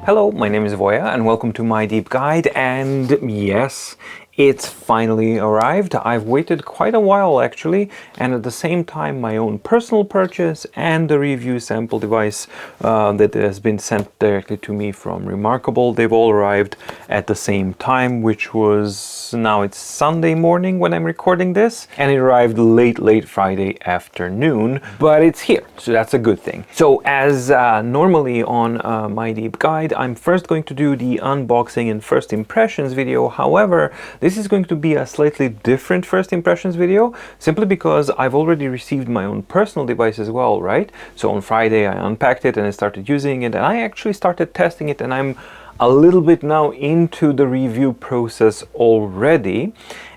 Hello, my name is Voya and welcome to My Deep Guide. And yes, it's finally arrived. I've waited quite a while actually, and at the same time my own personal purchase and the review sample device that has been sent directly to me from Remarkable, they've all arrived at the same time, which was, now it's Sunday morning when I'm recording this, and it arrived late Friday afternoon, but it's here, so that's a good thing. So as normally on My Deep Guide, I'm first going to do the unboxing and first impressions video. However, this is going to be a slightly different first impressions video, simply because I've already received my own personal device as well, right? So on Friday I unpacked it and I started using it, and I actually started testing it, and I'm a little bit now into the review process already.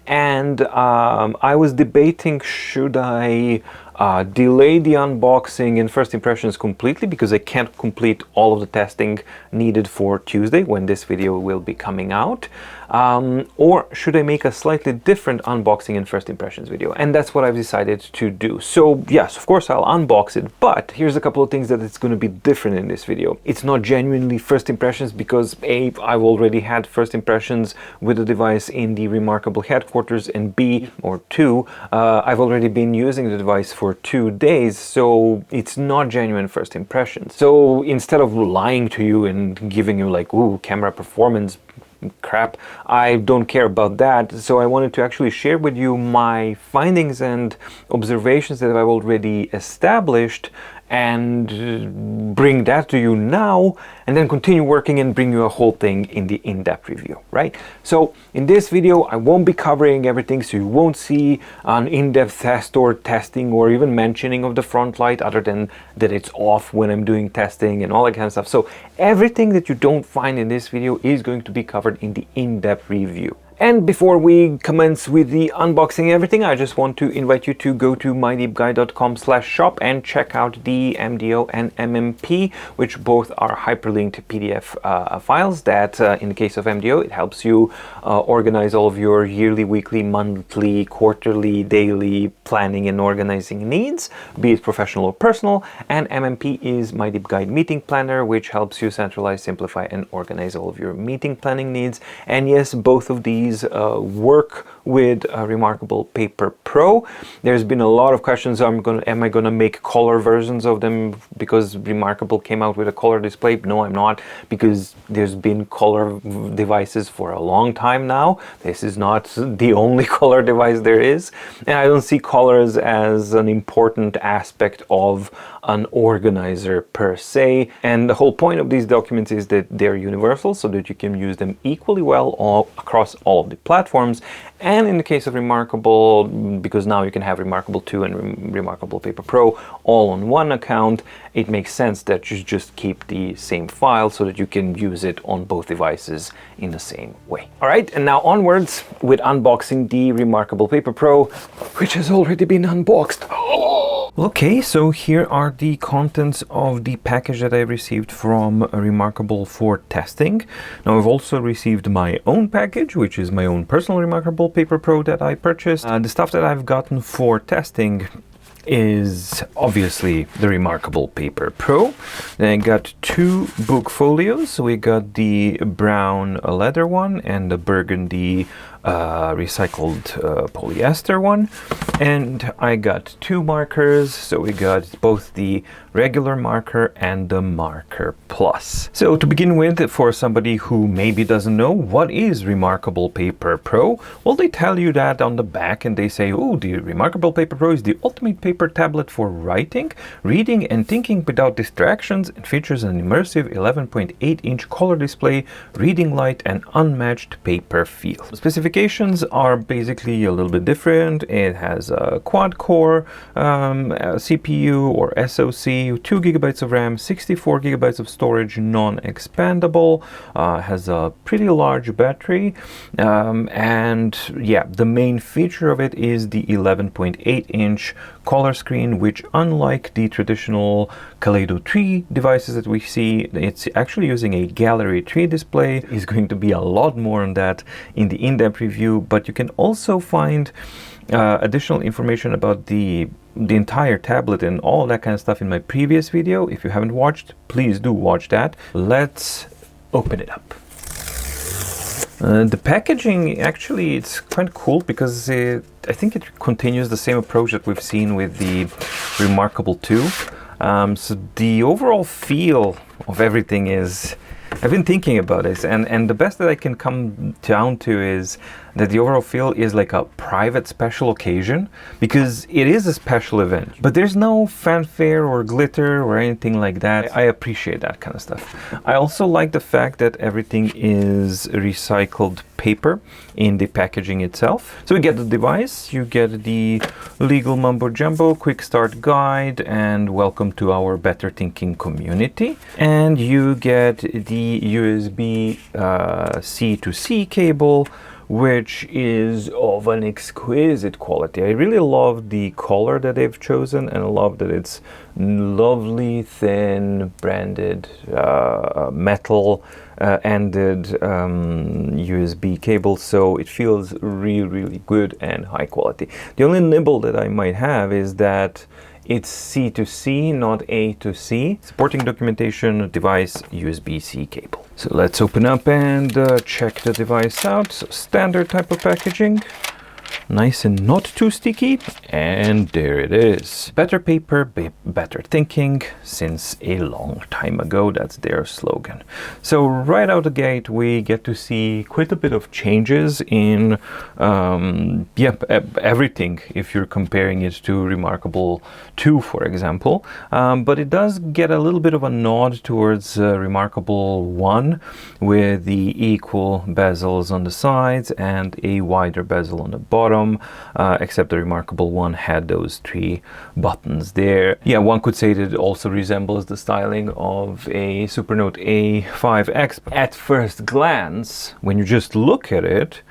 And I was debating, should I delay the unboxing and first impressions completely, because I can't complete all of the testing needed for Tuesday when this video will be coming out, or should I make a slightly different unboxing and first impressions video? And that's what I've decided to do. So yes, of course I'll unbox it, but here's a couple of things that it's going to be different in this video. It's not genuinely first impressions because A, I've already had first impressions with the device in the Remarkable headquarters, and B, or two, I've already been using the device for 2 days, so it's not genuine first impressions. So instead of lying to you and giving you like, ooh, camera performance crap, I don't care about that. So I wanted to actually share with you my findings and observations that I've already established, and bring that to you now, and then continue working and bring you a whole thing in the in-depth review, right? So in this video I won't be covering everything, so you won't see an in-depth test or testing or even mentioning of the front light, other than that it's off when I'm doing testing and all that kind of stuff. So everything that you don't find in this video is going to be covered in the in-depth review. And before we commence with the unboxing and everything, I just want to invite you to go to mydeepguide.com/shop and check out the MDO and MMP, which both are hyperlinked PDF files that, in the case of MDO, it helps you organize all of your yearly, weekly, monthly, quarterly, daily planning and organizing needs, be it professional or personal. And MMP is My Deep Guide Meeting Planner, which helps you centralize, simplify, and organize all of your meeting planning needs. And yes, both of these work with Remarkable Paper Pro. There's been a lot of questions. Am I gonna make color versions of them because Remarkable came out with a color display? No, I'm not, because there's been color devices for a long time now. This is not the only color device there is, and I don't see colors as an important aspect of an organizer per se. And the whole point of these documents is that they're universal, so that you can use them equally well across all of the platforms. And in the case of Remarkable, because now you can have Remarkable 2 and Remarkable Paper Pro all on one account, it makes sense that you just keep the same file so that you can use it on both devices in the same way. All right, and now onwards with unboxing the Remarkable Paper Pro, which has already been unboxed. Okay, so here are the contents of the package that I received from Remarkable for testing. Now I've also received my own package, which is my own personal Remarkable Paper Pro that I purchased. The stuff that I've gotten for testing is obviously the Remarkable Paper Pro. Then I got 2 book folios. So we got the brown leather one and the burgundy recycled polyester one, and I got 2 markers. So we got both the regular marker and the marker plus. So to begin with, for somebody who maybe doesn't know, what is Remarkable Paper Pro? Well, they tell you that on the back, and they say, oh, the Remarkable Paper Pro is the ultimate paper tablet for writing, reading, and thinking without distractions, and features an immersive 11.8-inch color display, reading light, and unmatched paper feel. Specifications are basically a little bit different. It has a quad-core CPU or SoC, 2 GB of RAM, 64 GB of storage, non-expandable, has a pretty large battery, and yeah, the main feature of it is the 11.8-inch color screen, which, unlike the traditional Kaleido 3 devices that we see, it's actually using a Gallery 3 display. Is going to be a lot more on that in the in-depth review, but you can also find additional information about the entire tablet and all that kind of stuff in my previous video. If you haven't watched, please do watch that. Let's open it up. The packaging, actually, it's quite cool because I think it continues the same approach that we've seen with the Remarkable 2. So the overall feel of everything is, I've been thinking about this, and the best that I can come down to is that the overall feel is like a private special occasion, because it is a special event, but there's no fanfare or glitter or anything like that. I appreciate that kind of stuff. I also like the fact that everything is recycled paper in the packaging itself. So we get the device, you get the legal mumbo jumbo quick start guide and welcome to our better thinking community, and you get the USB C to C cable, which is of an exquisite quality. I really love the color that they've chosen, and I love that it's lovely, thin, branded metal ended USB cable, so it feels really good and high quality. The only nibble that I might have is that it's C to C, not A to C. Supporting documentation, device, USB-C cable. So let's open up and check the device out. So standard type of packaging. Nice and not too sticky, and there it is. Better paper, better thinking, since a long time ago. That's their slogan. So right out the gate, we get to see quite a bit of changes in everything if you're comparing it to Remarkable 2, for example. But it does get a little bit of a nod towards Remarkable 1 with the equal bezels on the sides and a wider bezel on the bottom. Except the Remarkable 1 had those 3 buttons there. Yeah, one could say that it also resembles the styling of a Supernote A5X. At first glance, when you just look at it,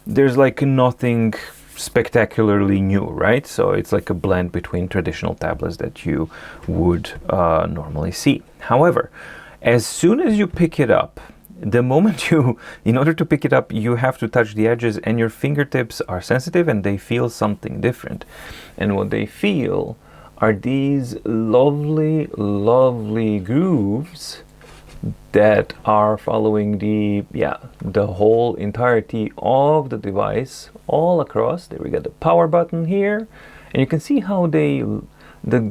there's like nothing spectacularly new, right? So it's like a blend between traditional tablets that you would normally see. However, as soon as you pick it up, the moment in order to pick it up, you have to touch the edges, and your fingertips are sensitive and they feel something different. And what they feel are these lovely grooves that are following the whole entirety of the device all across. There we got the power button here, and you can see how the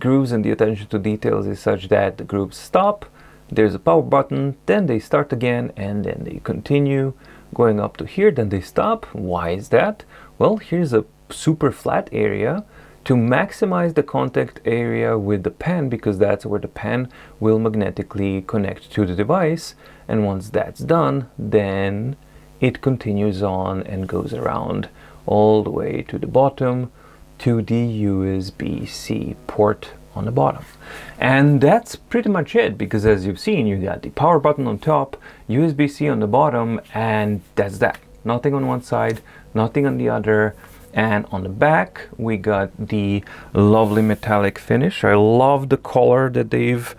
grooves and the attention to details is such that the grooves stop. There's a power button, then they start again, and then they continue going up to here, then they stop. Why is that? Well, here's a super flat area to maximize the contact area with the pen, because that's where the pen will magnetically connect to the device. And once that's done, then it continues on and goes around all the way to the bottom to the USB-C port on the bottom. And that's pretty much it, because as you've seen, you got the power button on top, USB-C on the bottom, and that's that. Nothing on one side, nothing on the other. And on the back, we got the lovely metallic finish. I love the color that they've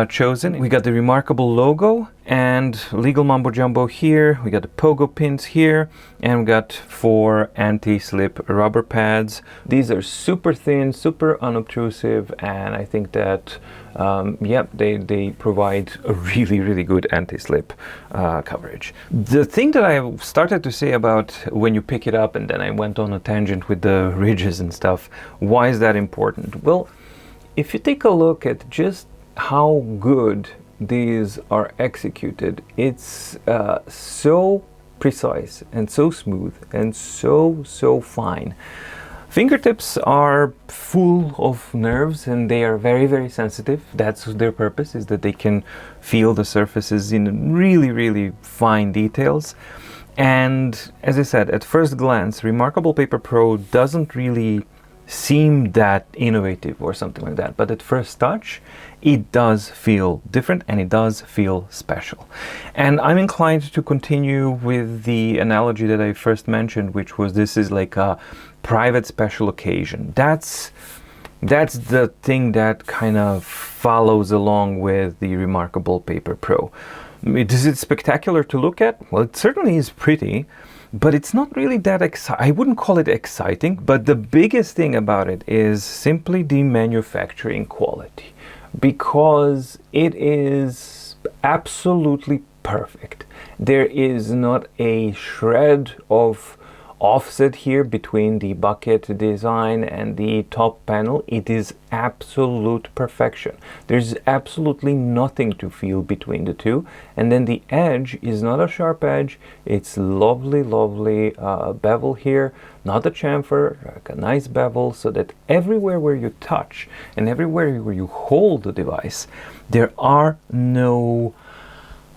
chosen. We got the Remarkable logo and legal mumbo jumbo here. We got the pogo pins here, and we got 4 anti-slip rubber pads. These are super thin, super unobtrusive, and I think that they provide a really good anti-slip coverage. The thing that I started to say about when you pick it up, and then I went on a tangent with the ridges and stuff, why is that important? Well, if you take a look at just how good these are executed, it's so precise and so smooth and so fine. Fingertips are full of nerves, and they are very sensitive. That's their purpose, is that they can feel the surfaces in really fine details. And as I said, at first glance, Remarkable Paper Pro doesn't really seem that innovative or something like that, but at first touch it does feel different, and it does feel special. And I'm inclined to continue with the analogy that I first mentioned, which was this is like a private special occasion. That's the thing that kind of follows along with the Remarkable Paper Pro. Is it spectacular to look at? Well, it certainly is pretty, but it's not really that exciting. I wouldn't call it exciting, but the biggest thing about it is simply the manufacturing quality, because it is absolutely perfect. There is not a shred of offset here between the bucket design and the top panel. It is absolute perfection. There's absolutely nothing to feel between the two. And then the edge is not a sharp edge. It's lovely bevel here, not a chamfer, like a nice bevel, so that everywhere where you touch and everywhere where you hold the device, there are no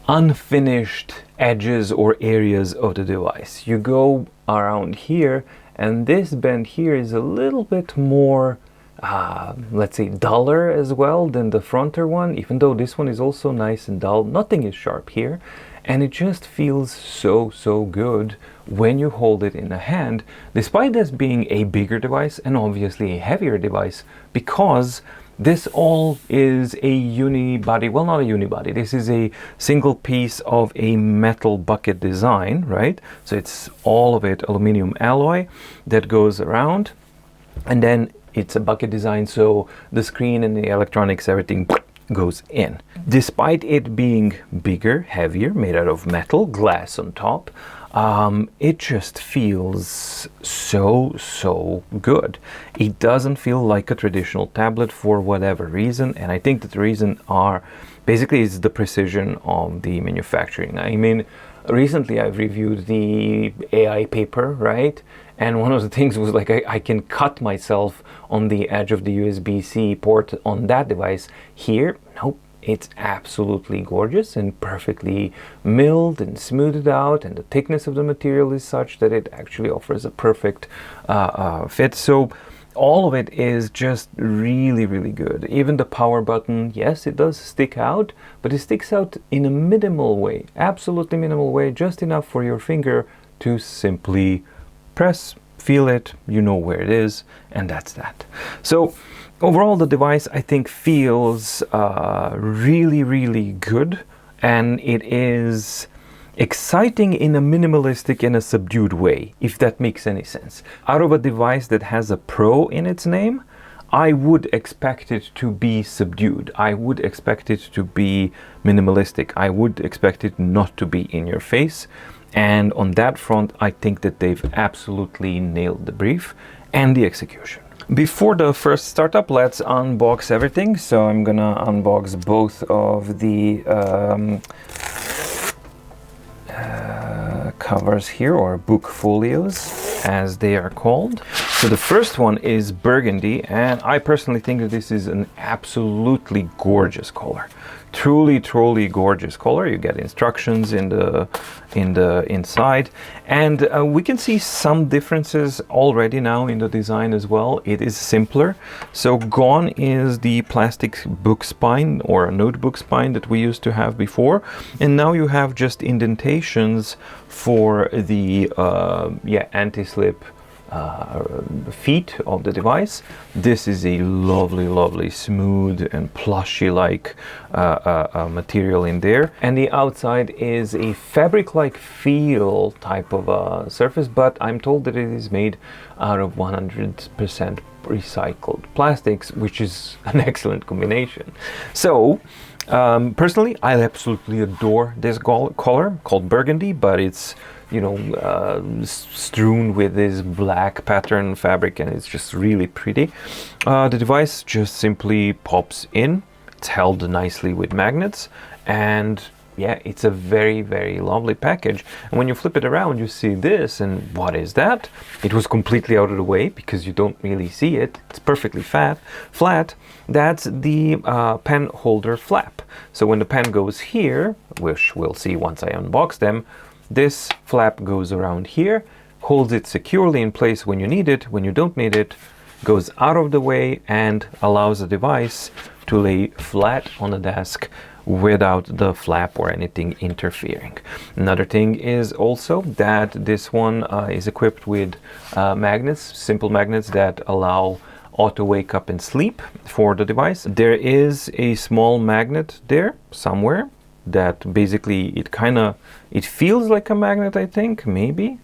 unfinished edges or areas of the device. You go around here, and this bend here is a little bit more let's say duller as well than the fronter one, even though this one is also nice and dull. Nothing is sharp here, and it just feels so good when you hold it in the hand, despite this being a bigger device and obviously a heavier device, because this all is a unibody, well, not a unibody, this is a single piece of a metal bucket design, right? So it's all of it aluminum alloy that goes around, and then it's a bucket design, so the screen and the electronics, everything goes in. Despite it being bigger, heavier, made out of metal, glass on top, it just feels so good. It doesn't feel like a traditional tablet for whatever reason, and I think that the reason are basically is the precision of the manufacturing. I mean, recently I've reviewed the AI paper, right? And one of the things was like I can cut myself on the edge of the USB-C port on that device. Here, nope. It's absolutely gorgeous and perfectly milled and smoothed out, and the thickness of the material is such that it actually offers a perfect fit. So all of it is just really good. Even the power button, yes, it does stick out, but it sticks out in a minimal way, absolutely minimal way, just enough for your finger to simply press, feel it, you know where it is, and that's that. So overall, the device, I think, feels really good, and it is exciting in a minimalistic and a subdued way, if that makes any sense. Out of a device that has a Pro in its name, I would expect it to be subdued. I would expect it to be minimalistic. I would expect it not to be in your face. And on that front, I think that they've absolutely nailed the brief and the execution. Before the first startup, let's unbox everything. So I'm gonna unbox both of the covers here, or book folios as they are called. So the first one is burgundy, and I personally think that this is an absolutely gorgeous color. Truly gorgeous color. You get instructions in the inside, and we can see some differences already now in the design as well. It is simpler. So gone is the plastic book spine or a notebook spine that we used to have before, and now you have just indentations for the anti-slip feet of the device. This is a lovely smooth and plushy like material in there, and the outside is a fabric like feel type of a surface, but I'm told that it is made out of 100% recycled plastics, which is an excellent combination. So personally, I absolutely adore this color called burgundy, but it's, you know, strewn with this black pattern fabric, and it's just really pretty. The device just simply pops in. It's held nicely with magnets, and yeah, it's a very lovely package. And when you flip it around, you see this, and what is that? It was completely out of the way because you don't really see it. It's perfectly flat. That's the pen holder flap. So when the pen goes here, which we'll see once I unbox them, this flap goes around here, holds it securely in place when you need it. When you don't need it, goes out of the way and allows the device to lay flat on the desk without the flap or anything interfering. Another thing is also that this one is equipped with magnets, simple magnets that allow auto wake up and sleep for the device. There is a small magnet there somewhere that basically it feels like a magnet, I think, maybe.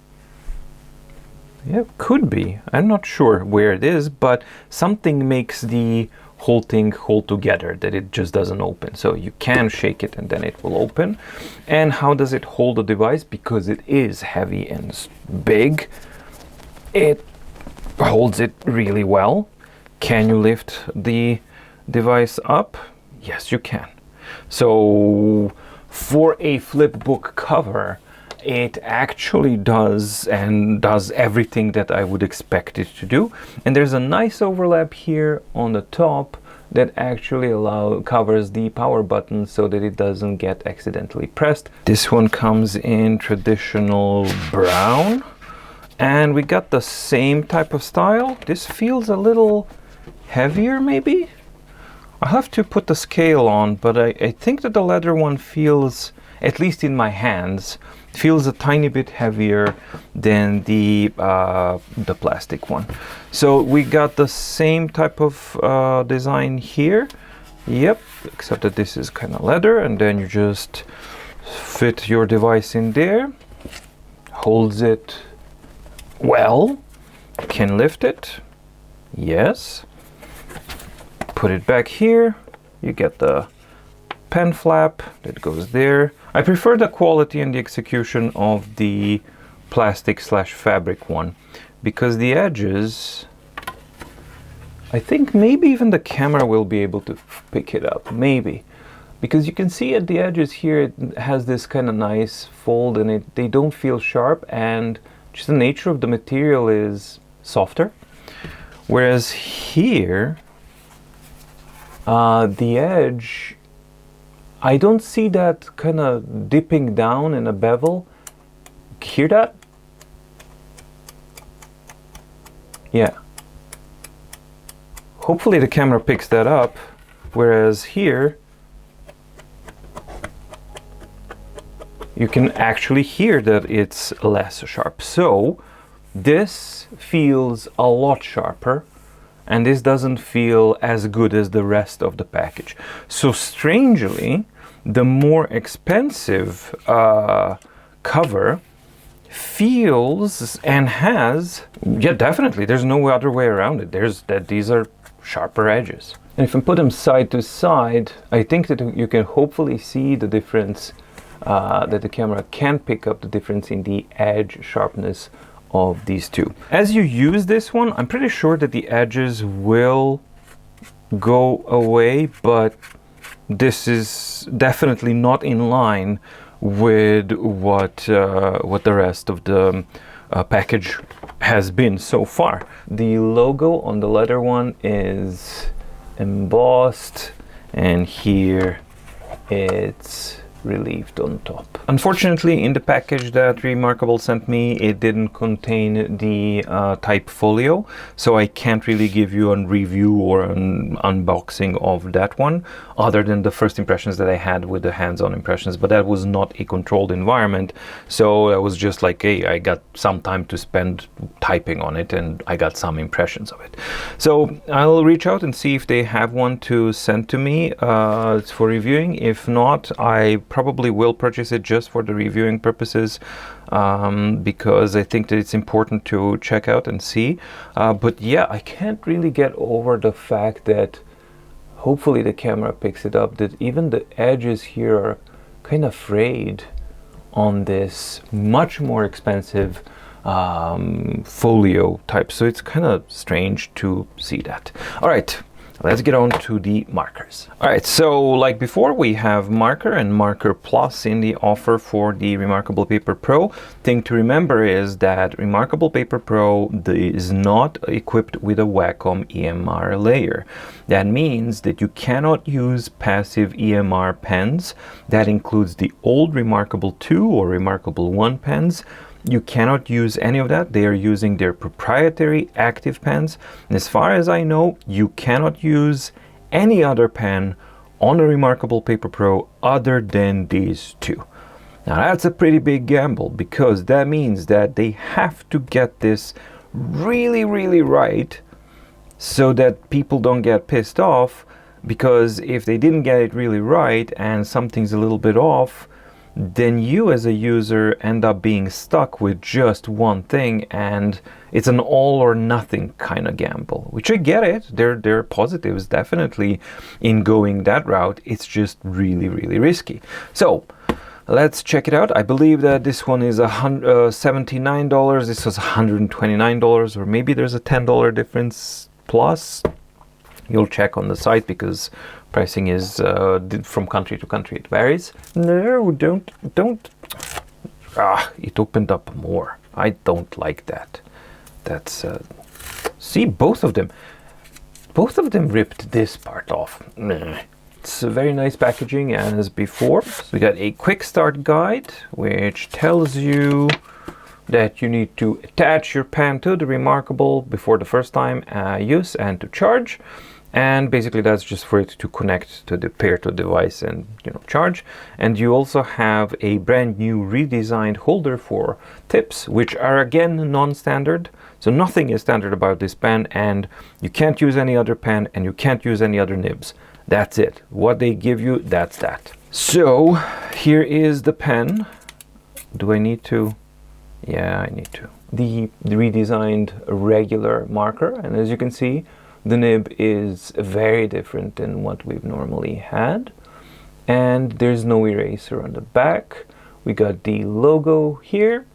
Yeah, could be. I'm not sure where it is, but something makes the whole thing hold together, that it just doesn't open. So you can shake it and then it will open. And how does it hold the device? Because it is heavy and big, it holds it really well. Can you lift the device up? Yes, you can. So for a flip book cover, it actually does everything that I would expect it to do. And there's a nice overlap here on the top that actually covers the power button so that it doesn't get accidentally pressed. This one comes in traditional brown, and we got the same type of style. This feels a little heavier maybe. I'll have to put the scale on, but I think that the leather one feels, at least in my hands, feels a tiny bit heavier than the plastic one. So we got the same type of design here. Yep, except that this is kind of leather, and then you just fit your device in there, holds it well, can lift it, yes. Put it back here, you get the pen flap that goes there. I prefer the quality and the execution of the plastic / fabric one, because the edges, I think maybe even the camera will be able to pick it up, maybe. Because you can see at the edges here, it has this kind of nice fold, and they don't feel sharp, and just the nature of the material is softer. Whereas here, the edge, I don't see that kind of dipping down in a bevel. Hear that? Yeah. Hopefully the camera picks that up. Whereas here, you can actually hear that it's less sharp. So this feels a lot sharper, and this doesn't feel as good as the rest of the package. So strangely, the more expensive cover feels and has, yeah, definitely, there's no other way around it. These are sharper edges. And if I put them side to side, I think that you can hopefully see the difference, that the camera can pick up the difference in the edge sharpness of these two. As you use this one, I'm pretty sure that the edges will go away, but this is definitely not in line with what the rest of the package has been so far. The logo on the leather one is embossed, and here it's relieved on top. Unfortunately, in the package that Remarkable sent me, it didn't contain the type Folio, so I can't really give you a review or an unboxing of that one, other than the first impressions that I had with the hands-on impressions, but that was not a controlled environment, so I was just like, hey, I got some time to spend typing on it, and I got some impressions of it. So I'll reach out and see if they have one to send to me for reviewing. If not, I probably will purchase it just for the reviewing purposes, because I think that it's important to check out and see. But yeah, I can't really get over the fact that hopefully the camera picks it up, that even the edges here are kind of frayed on this much more expensive Folio type. So it's kind of strange to see that. All right. Let's get on to the markers. All right, so like before, we have marker and marker plus in the offer for the Remarkable Paper Pro. Thing to remember is that Remarkable Paper Pro is not equipped with a Wacom EMR layer. That means that you cannot use passive EMR pens. That includes the old Remarkable 2 or Remarkable 1 pens. You cannot use any of that. They are using their proprietary active pens. And as far as I know, you cannot use any other pen on a Remarkable Paper Pro other than these two. Now that's a pretty big gamble, because that means that they have to get this really, really right so that people don't get pissed off, because if they didn't get it really right and something's a little bit off, then you as a user end up being stuck with just one thing, and it's an all or nothing kind of gamble, which I get it. There are positives definitely in going that route. It's just really, really risky. So let's check it out. I believe that this one is $79. This was $129, or maybe there's a $10 difference plus. You'll check on the site because pricing is from country to country. It varies. No, don't. It opened up more. I don't like that. That's see, both of them ripped this part off. It's a very nice packaging as before. So we got a quick start guide which tells you that you need to attach your pen to the Remarkable before the first time use and to charge. And basically that's just for it to connect to the pair to device and charge. And you also have a brand new redesigned holder for tips, which are again non-standard. So nothing is standard about this pen, and you can't use any other pen and you can't use any other nibs. That's it. What they give you, that's that. So here is the pen. Do I need to? Yeah, I need to. The redesigned regular marker, and as you can see, the nib is very different than what we've normally had, and there's no eraser on the back. We got the logo here.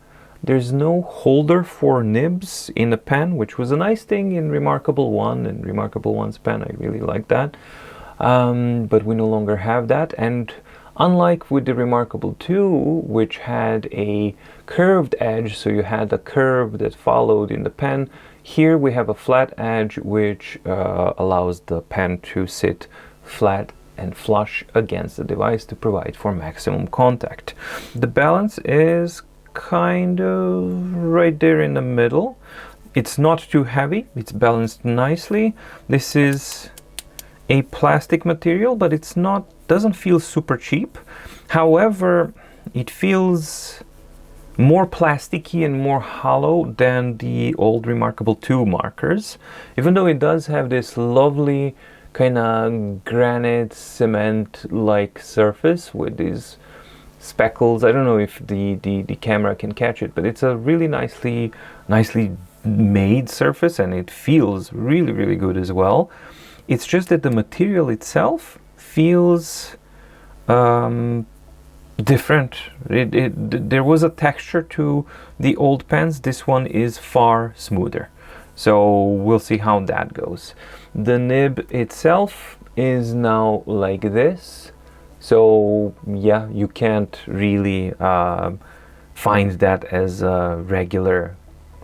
There's no holder for nibs in the pen, which was a nice thing in Remarkable 1 and Remarkable 1's pen. I really like that, but we no longer have that. And unlike with the Remarkable 2, which had a curved edge, so you had a curve that followed in the pen, here we have a flat edge which allows the pen to sit flat and flush against the device to provide for maximum contact. The balance is kind of right there in the middle. It's not too heavy, it's balanced nicely. This is a plastic material, but doesn't feel super cheap. However, it feels more plasticky and more hollow than the old Remarkable 2 markers, even though it does have this lovely kind of granite cement like surface with these speckles. I don't know if the camera can catch it, but it's a really nicely made surface, and it feels really, really good as well. It's just that the material itself feels different. There was a texture to the old pens. This one is far smoother, so we'll see how that goes. The nib itself is now like this, so yeah, you can't really find that as a regular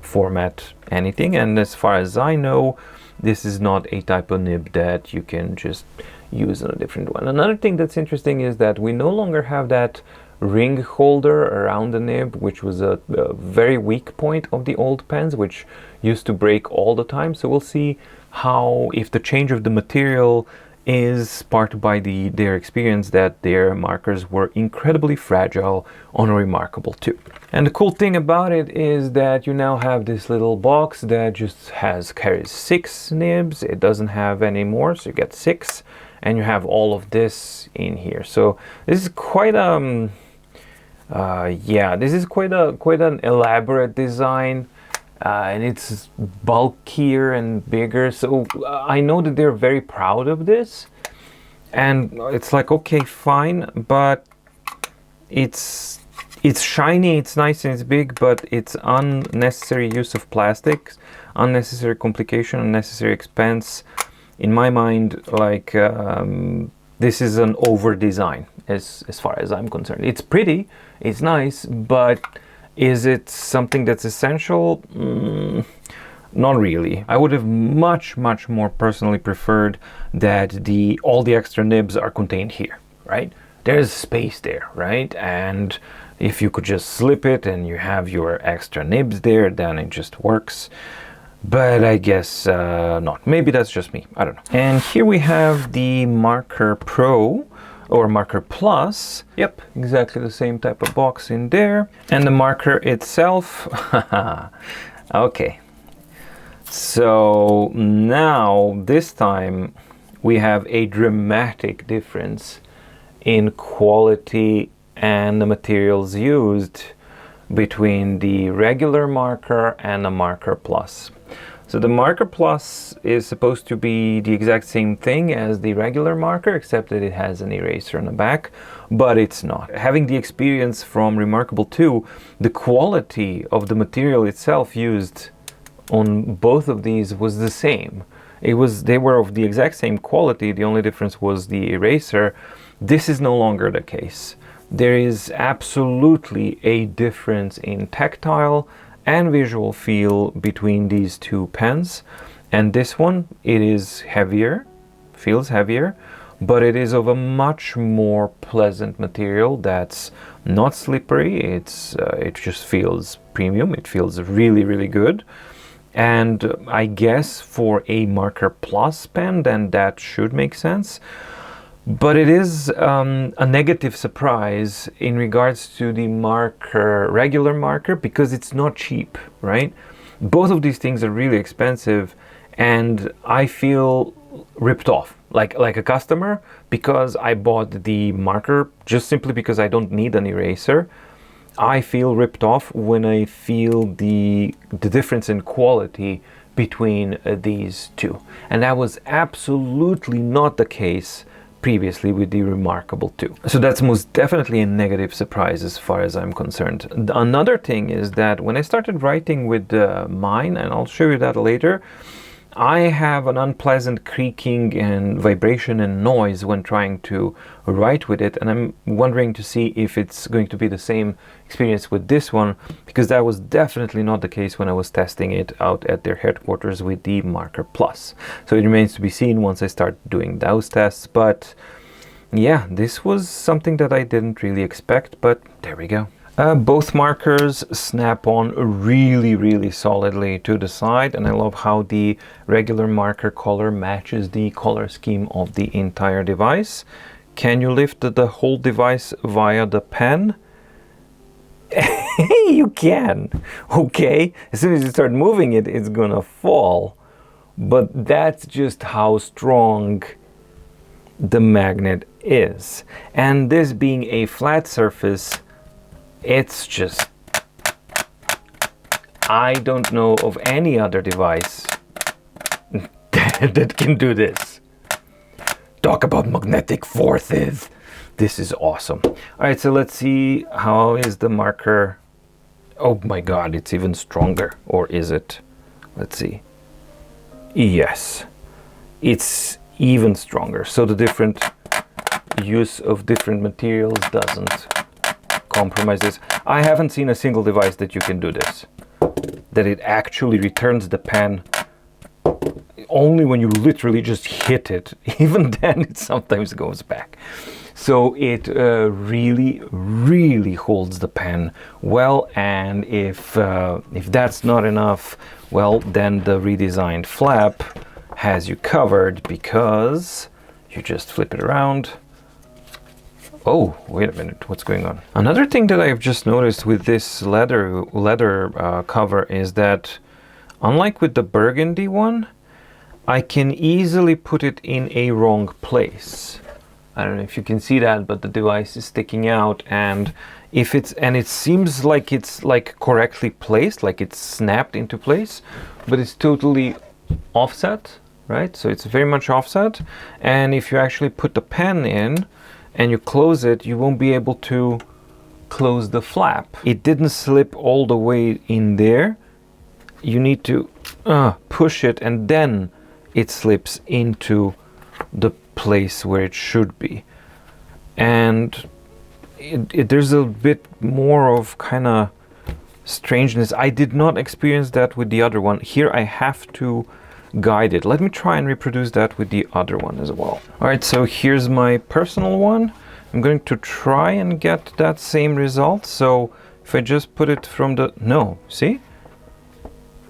format anything, and as far as I know, this is not a type of nib that you can just use on a different one. Another thing that's interesting is that we no longer have that ring holder around the nib, which was a very weak point of the old pens, which used to break all the time. So we'll see how, if the change of the material is sparked by their experience that their markers were incredibly fragile on a Remarkable 2. And the cool thing about it is that you now have this little box that just carries 6 nibs. It doesn't have any more, so you get 6. And you have all of this in here. So this is quite an elaborate design, and it's bulkier and bigger. So I know that they're very proud of this, and it's like, okay, fine, but it's shiny, it's nice, and it's big, but it's unnecessary use of plastics, unnecessary complication, unnecessary expense. In my mind, like, this is an over design as far as I'm concerned. It's pretty, it's nice, but is it something that's essential? Not really. I would have much more personally preferred that all the extra nibs are contained here, right? There's space there, right? And if you could just slip it and you have your extra nibs there, then it just works. But I guess not. Maybe that's just me. I don't know. And here we have the Marker Pro or Marker Plus. Yep, exactly the same type of box in there. And the marker itself. Okay. So now this time we have a dramatic difference in quality and the materials used between the regular marker and the marker plus. So the marker plus is supposed to be the exact same thing as the regular marker, except that it has an eraser on the back, but it's not. Having the experience from Remarkable 2, the quality of the material itself used on both of these was the same. They were of the exact same quality, the only difference was the eraser. This is no longer the case. There is absolutely a difference in tactile and visual feel between these two pens, and this one, it is heavier, feels heavier, but it is of a much more pleasant material that's not slippery. It just feels premium. It feels really, really good. And I guess for a marker plus pen, then that should make sense. But it is a negative surprise in regards to the regular marker, because it's not cheap, right? Both of these things are really expensive, and I feel ripped off, like a customer, because I bought the marker just simply because I don't need an eraser. I feel ripped off when I feel the difference in quality between these two. And that was absolutely not the case previously with the Remarkable 2. So that's most definitely a negative surprise as far as I'm concerned. Another thing is that when I started writing with mine, and I'll show you that later, I have an unpleasant creaking and vibration and noise when trying to write with it, and I'm wondering to see if it's going to be the same experience with this one, because that was definitely not the case when I was testing it out at their headquarters with the Marker Plus. So it remains to be seen once I start doing those tests, but yeah, this was something that I didn't really expect, but there we go. Both markers snap on really, really solidly to the side, and I love how the regular marker color matches the color scheme of the entire device. Can you lift the whole device via the pen? You can, okay? As soon as you start moving it, it's gonna fall. But that's just how strong the magnet is. And this being a flat surface, it's just, I don't know of any other device that can do this. Talk about magnetic forces. This is awesome. All right, so let's see, how is the marker? Oh my God, it's even stronger. Or is it? Let's see. Yes, it's even stronger. So the different use of different materials doesn't compromise this. I haven't seen a single device that you can do this, that it actually returns the pen only when you literally just hit it. Even then it sometimes goes back. So it really, really holds the pen well, and if that's not enough, well, then the redesigned flap has you covered, because you just flip it around. Oh, wait a minute, what's going on? Another thing that I've just noticed with this leather cover is that, unlike with the burgundy one, I can easily put it in a wrong place. I don't know if you can see that, but the device is sticking out, and it seems like it's like correctly placed, like it's snapped into place, but it's totally offset, right? So it's very much offset, and if you actually put the pen in and you close it, you won't be able to close the flap. It didn't slip all the way in there. You need to push it, and then it slips into the place where it should be. And there's a bit more of kind of strangeness. I did not experience that with the other one. Here I have to guide it. Let me try and reproduce that with the other one as well. All right, so here's my personal one. I'm going to try and get that same result. So if I just put it from the, no, see?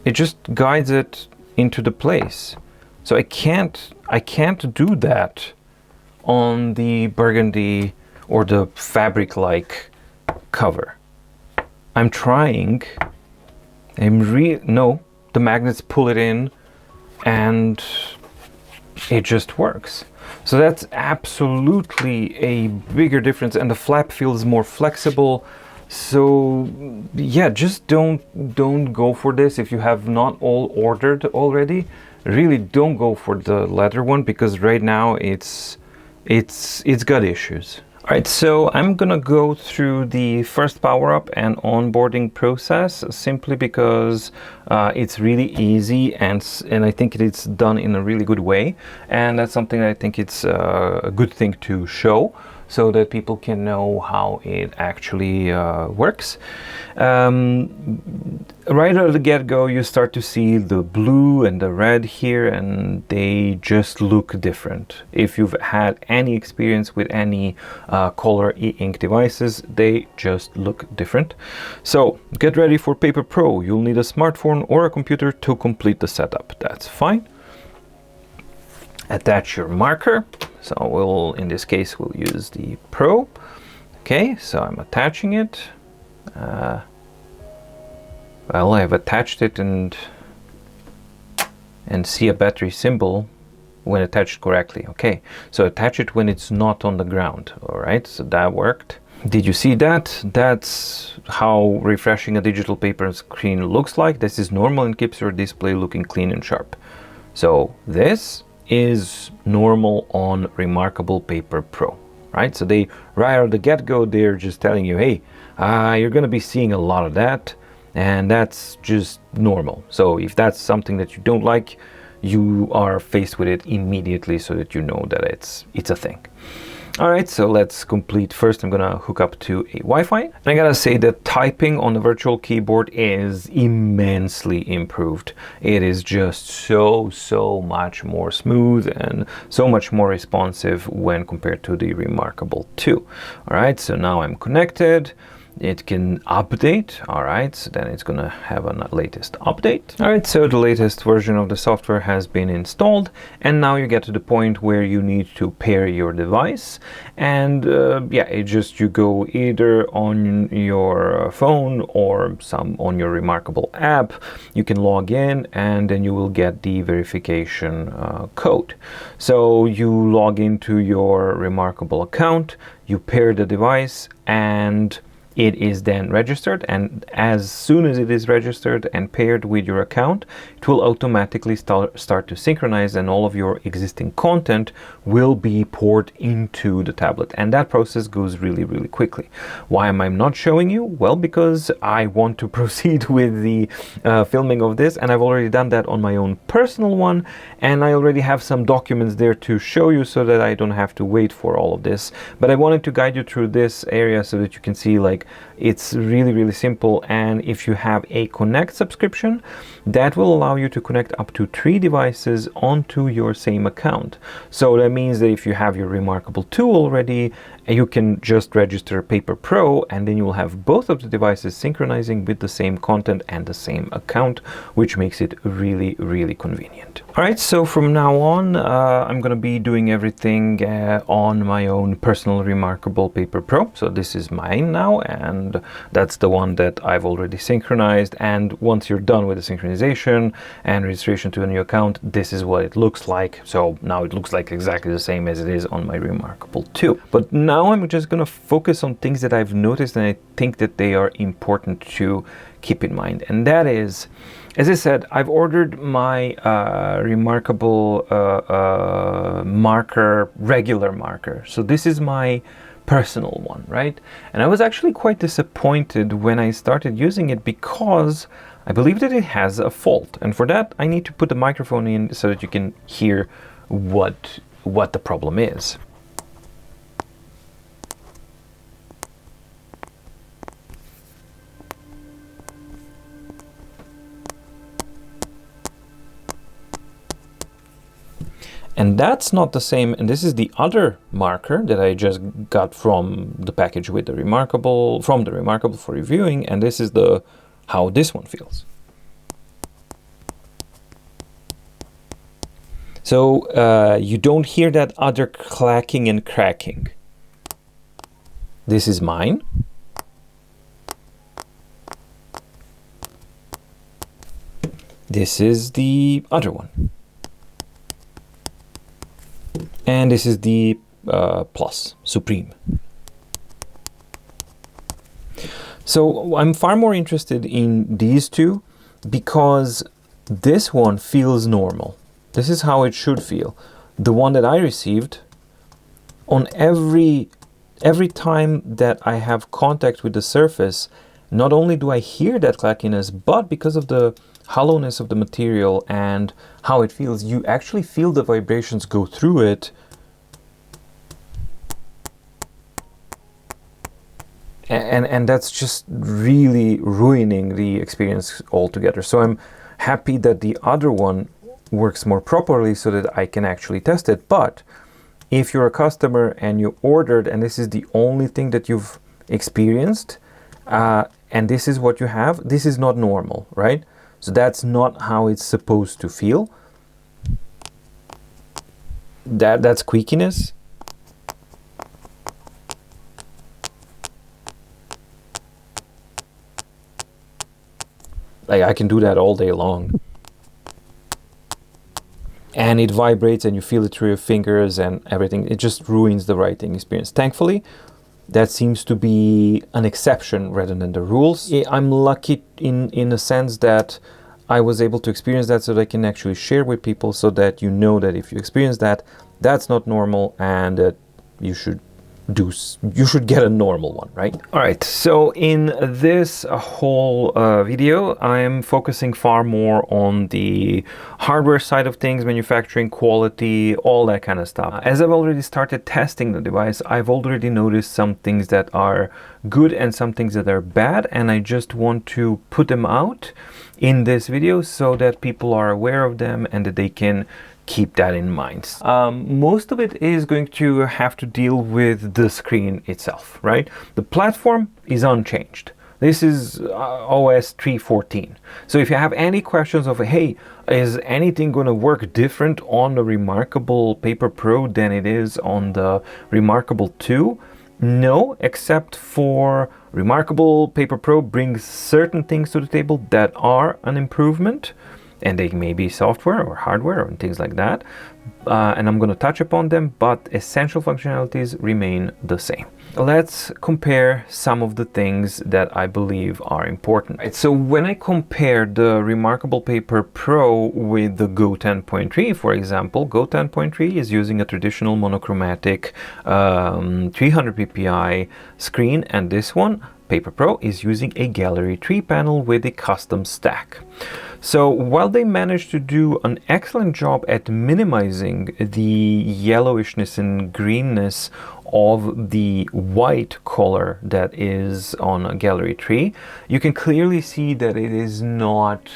It just guides it into the place. So I can't do that on the burgundy or the fabric-like cover. I'm trying. No, the magnets pull it in, and it just works. So that's absolutely a bigger difference, and the flap feels more flexible. So yeah, just don't go for this if you have not all ordered already. Really don't go for the leather one, because right now it's got issues. All right, so I'm gonna go through the first power up and onboarding process, simply because it's really easy, and I think it's done in a really good way, and that's something that I think it's a good thing to show, so that people can know how it actually works. Right out of the get-go, you start to see the blue and the red here, and they just look different. If you've had any experience with any color e-ink devices, they just look different. So get ready for Paper Pro. You'll need a smartphone or a computer to complete the setup. That's fine. Attach your marker. So in this case, we'll use the Pro. Okay, so I'm attaching it. Well, I've attached it and see a battery symbol when attached correctly. Okay, so attach it when it's not on the ground. All right, so that worked. Did you see that? That's how refreshing a digital paper screen looks like. This is normal and keeps your display looking clean and sharp. So this is normal on Remarkable Paper Pro, right? So they, right out of the get-go, they're just telling you, hey, you're going to be seeing a lot of that, and that's just normal. So if that's something that you don't like, you are faced with it immediately, so that you know that it's a thing. All right, so let's complete. First, I'm gonna hook up to a Wi-Fi. And I gotta say that typing on the virtual keyboard is immensely improved. It is just so much more smooth and so much more responsive when compared to the Remarkable 2. All right, so now I'm connected. It can update. All right, so then it's gonna have a latest update. All right, so the latest version of the software has been installed, and now you get to the point where you need to pair your device. And yeah, you go either on your phone or on your Remarkable app. You can log in, and then you will get the verification code. So you log into your Remarkable account, you pair the device, and it is then registered, and as soon as it is registered and paired with your account, it will automatically start to synchronize, and all of your existing content will be poured into the tablet. And that process goes really quickly. Why am I not showing you? Well, because I want to proceed with the filming of this, and I've already done that on my own personal one, and I already have some documents there to show you, so that I don't have to wait for all of this. But I wanted to guide you through this area so that you can see, like, it's really simple. And if you have a Connect subscription, that will allow you to connect up to 3 devices onto your same account. So that means that if you have your Remarkable 2 already, you can just register Paper Pro, and then you will have both of the devices synchronizing with the same content and the same account, which makes it really convenient. All right, so from now on, I'm going to be doing everything on my own personal Remarkable Paper Pro. So this is mine now, and that's the one that I've already synchronized. And once you're done with the synchronization and registration to a new account, this is what it looks like. So now it looks like exactly the same as it is on my Remarkable 2. But now I'm just going to focus on things that I've noticed, and I think that they are important to keep in mind. And that is, as I said, I've ordered my Remarkable marker, regular marker. So this is my personal one, right? And I was actually quite disappointed when I started using it, because I believe that it has a fault. And for that, I need to put the microphone in so that you can hear what the problem is. And that's not the same, and this is the other marker that I just got from the package with the Remarkable, from the Remarkable for reviewing, and this is how this one feels. So you don't hear that other clacking and cracking. This is mine. This is the other one. And this is the Plus, Supreme. So I'm far more interested in these two because this one feels normal. This is how it should feel. The one that I received, on every time that I have contact with the surface, not only do I hear that clackiness, but because of the hollowness of the material and how it feels, you actually feel the vibrations go through it. And that's just really ruining the experience altogether. So I'm happy that the other one works more properly so that I can actually test it. But if you're a customer and you ordered and this is the only thing that you've experienced, and this is what you have, this is not normal, right? So that's not how it's supposed to feel. That's squeakiness. Like, I can do that all day long. And it vibrates and you feel it through your fingers and everything. It just ruins the writing experience. Thankfully, that seems to be an exception rather than the rules. I'm lucky in a sense that I was able to experience that so that I can actually share with people so that you know that if you experience that, that's not normal and that you should get a normal one, right? All right, so in this whole video, I'm focusing far more on the hardware side of things, manufacturing quality, all that kind of stuff. As I've already started testing the device, I've already noticed some things that are good and some things that are bad, and I just want to put them out in this video so that people are aware of them and that they can keep that in mind. Most of it is going to have to deal with the screen itself, right? The platform is unchanged. This is OS 3.14. So if you have any questions of, hey, is anything going to work different on the Remarkable Paper Pro than it is on the Remarkable 2? No, except for Remarkable Paper Pro brings certain things to the table that are an improvement. And they may be software or hardware and things like that. And I'm going to touch upon them, but essential functionalities remain the same. Let's compare some of the things that I believe are important. Right, so when I compare the Remarkable Paper Pro with the Go 10.3, for example, Go 10.3 is using a traditional monochromatic 300 ppi screen, and this one, Paper Pro, is using a Gallery 3 panel with a custom stack. So while they managed to do an excellent job at minimizing the yellowishness and greenness of the white color that is on a Gallery 3, you can clearly see that it is not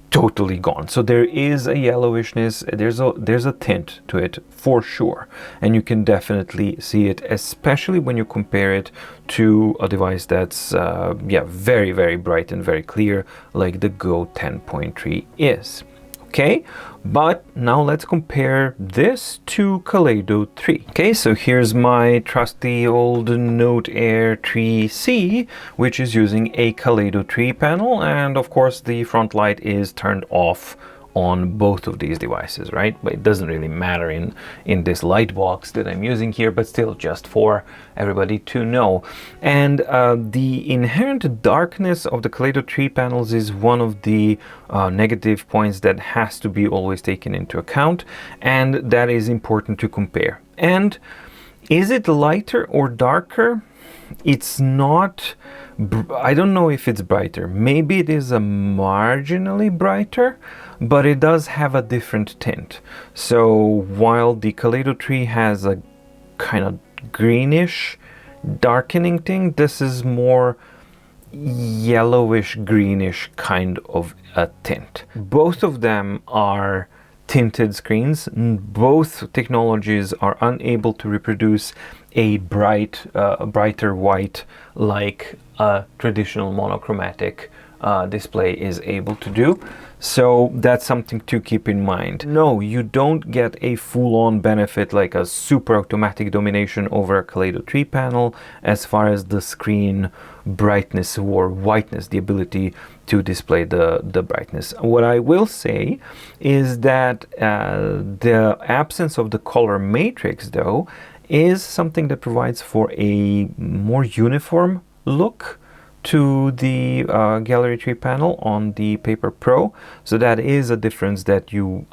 totally gone. So there is a yellowishness, there's a tint to it for sure, and you can definitely see it, especially when you compare it to a device that's very, very bright and very clear like the Go 10.3 is. Okay, but now let's compare this to Kaleido 3. Okay, so here's my trusty old Note Air 3C, which is using a Kaleido 3 panel, and of course the front light is turned off on both of these devices, right? But it doesn't really matter in this light box that I'm using here, but still just for everybody to know. And the inherent darkness of the Kaleido 3 panels is one of the negative points that has to be always taken into account, and that is important to compare. And is it lighter or darker? It's not, I don't know if it's brighter. Maybe it is a marginally brighter, but it does have a different tint. So while the Kaleido 3 has a kind of greenish darkening thing, this is more yellowish greenish kind of a tint. Both of them are tinted screens. Both technologies are unable to reproduce a brighter white like a traditional monochromatic display is able to do. So that's something to keep in mind. No, you don't get a full-on benefit like a super automatic domination over a Kaleido 3 panel as far as the screen brightness or whiteness, the ability to display the brightness. What I will say is that the absence of the color matrix, though, is something that provides for a more uniform look to the Gallery 3 panel on the Paper Pro. So that is a difference that you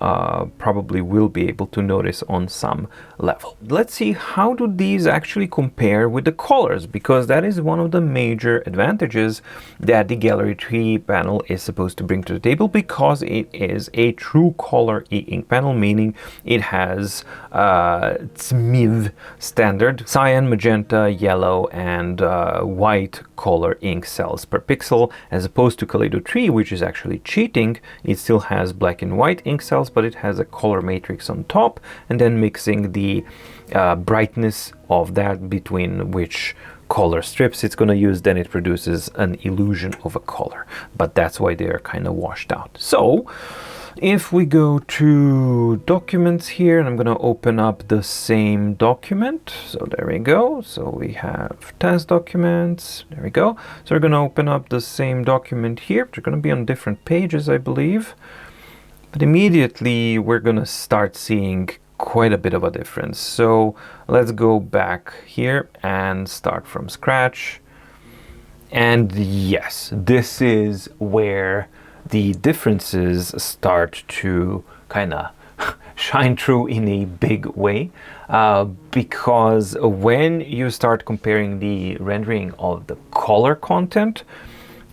probably will be able to notice on some level. Let's see, how do these actually compare with the colors? Because that is one of the major advantages that the Gallery 3 panel is supposed to bring to the table, because it is a true color e-ink panel, meaning it has SMIV standard, cyan, magenta, yellow, and white color ink cells per pixel, as opposed to Kaleido 3, which is actually cheating. It still has black and white ink cells, but it has a color matrix on top, and then mixing the brightness of that between which color strips it's going to use, then it produces an illusion of a color. But that's why they are kind of washed out. So if we go to documents here, and I'm going to open up the same document. So there we go. So we have test documents. There we go. So we're going to open up the same document here. They're going to be on different pages, I believe. But immediately we're going to start seeing quite a bit of a difference. So let's go back here and start from scratch. And yes, this is where the differences start to kind of shine through in a big way, because when you start comparing the rendering of the color content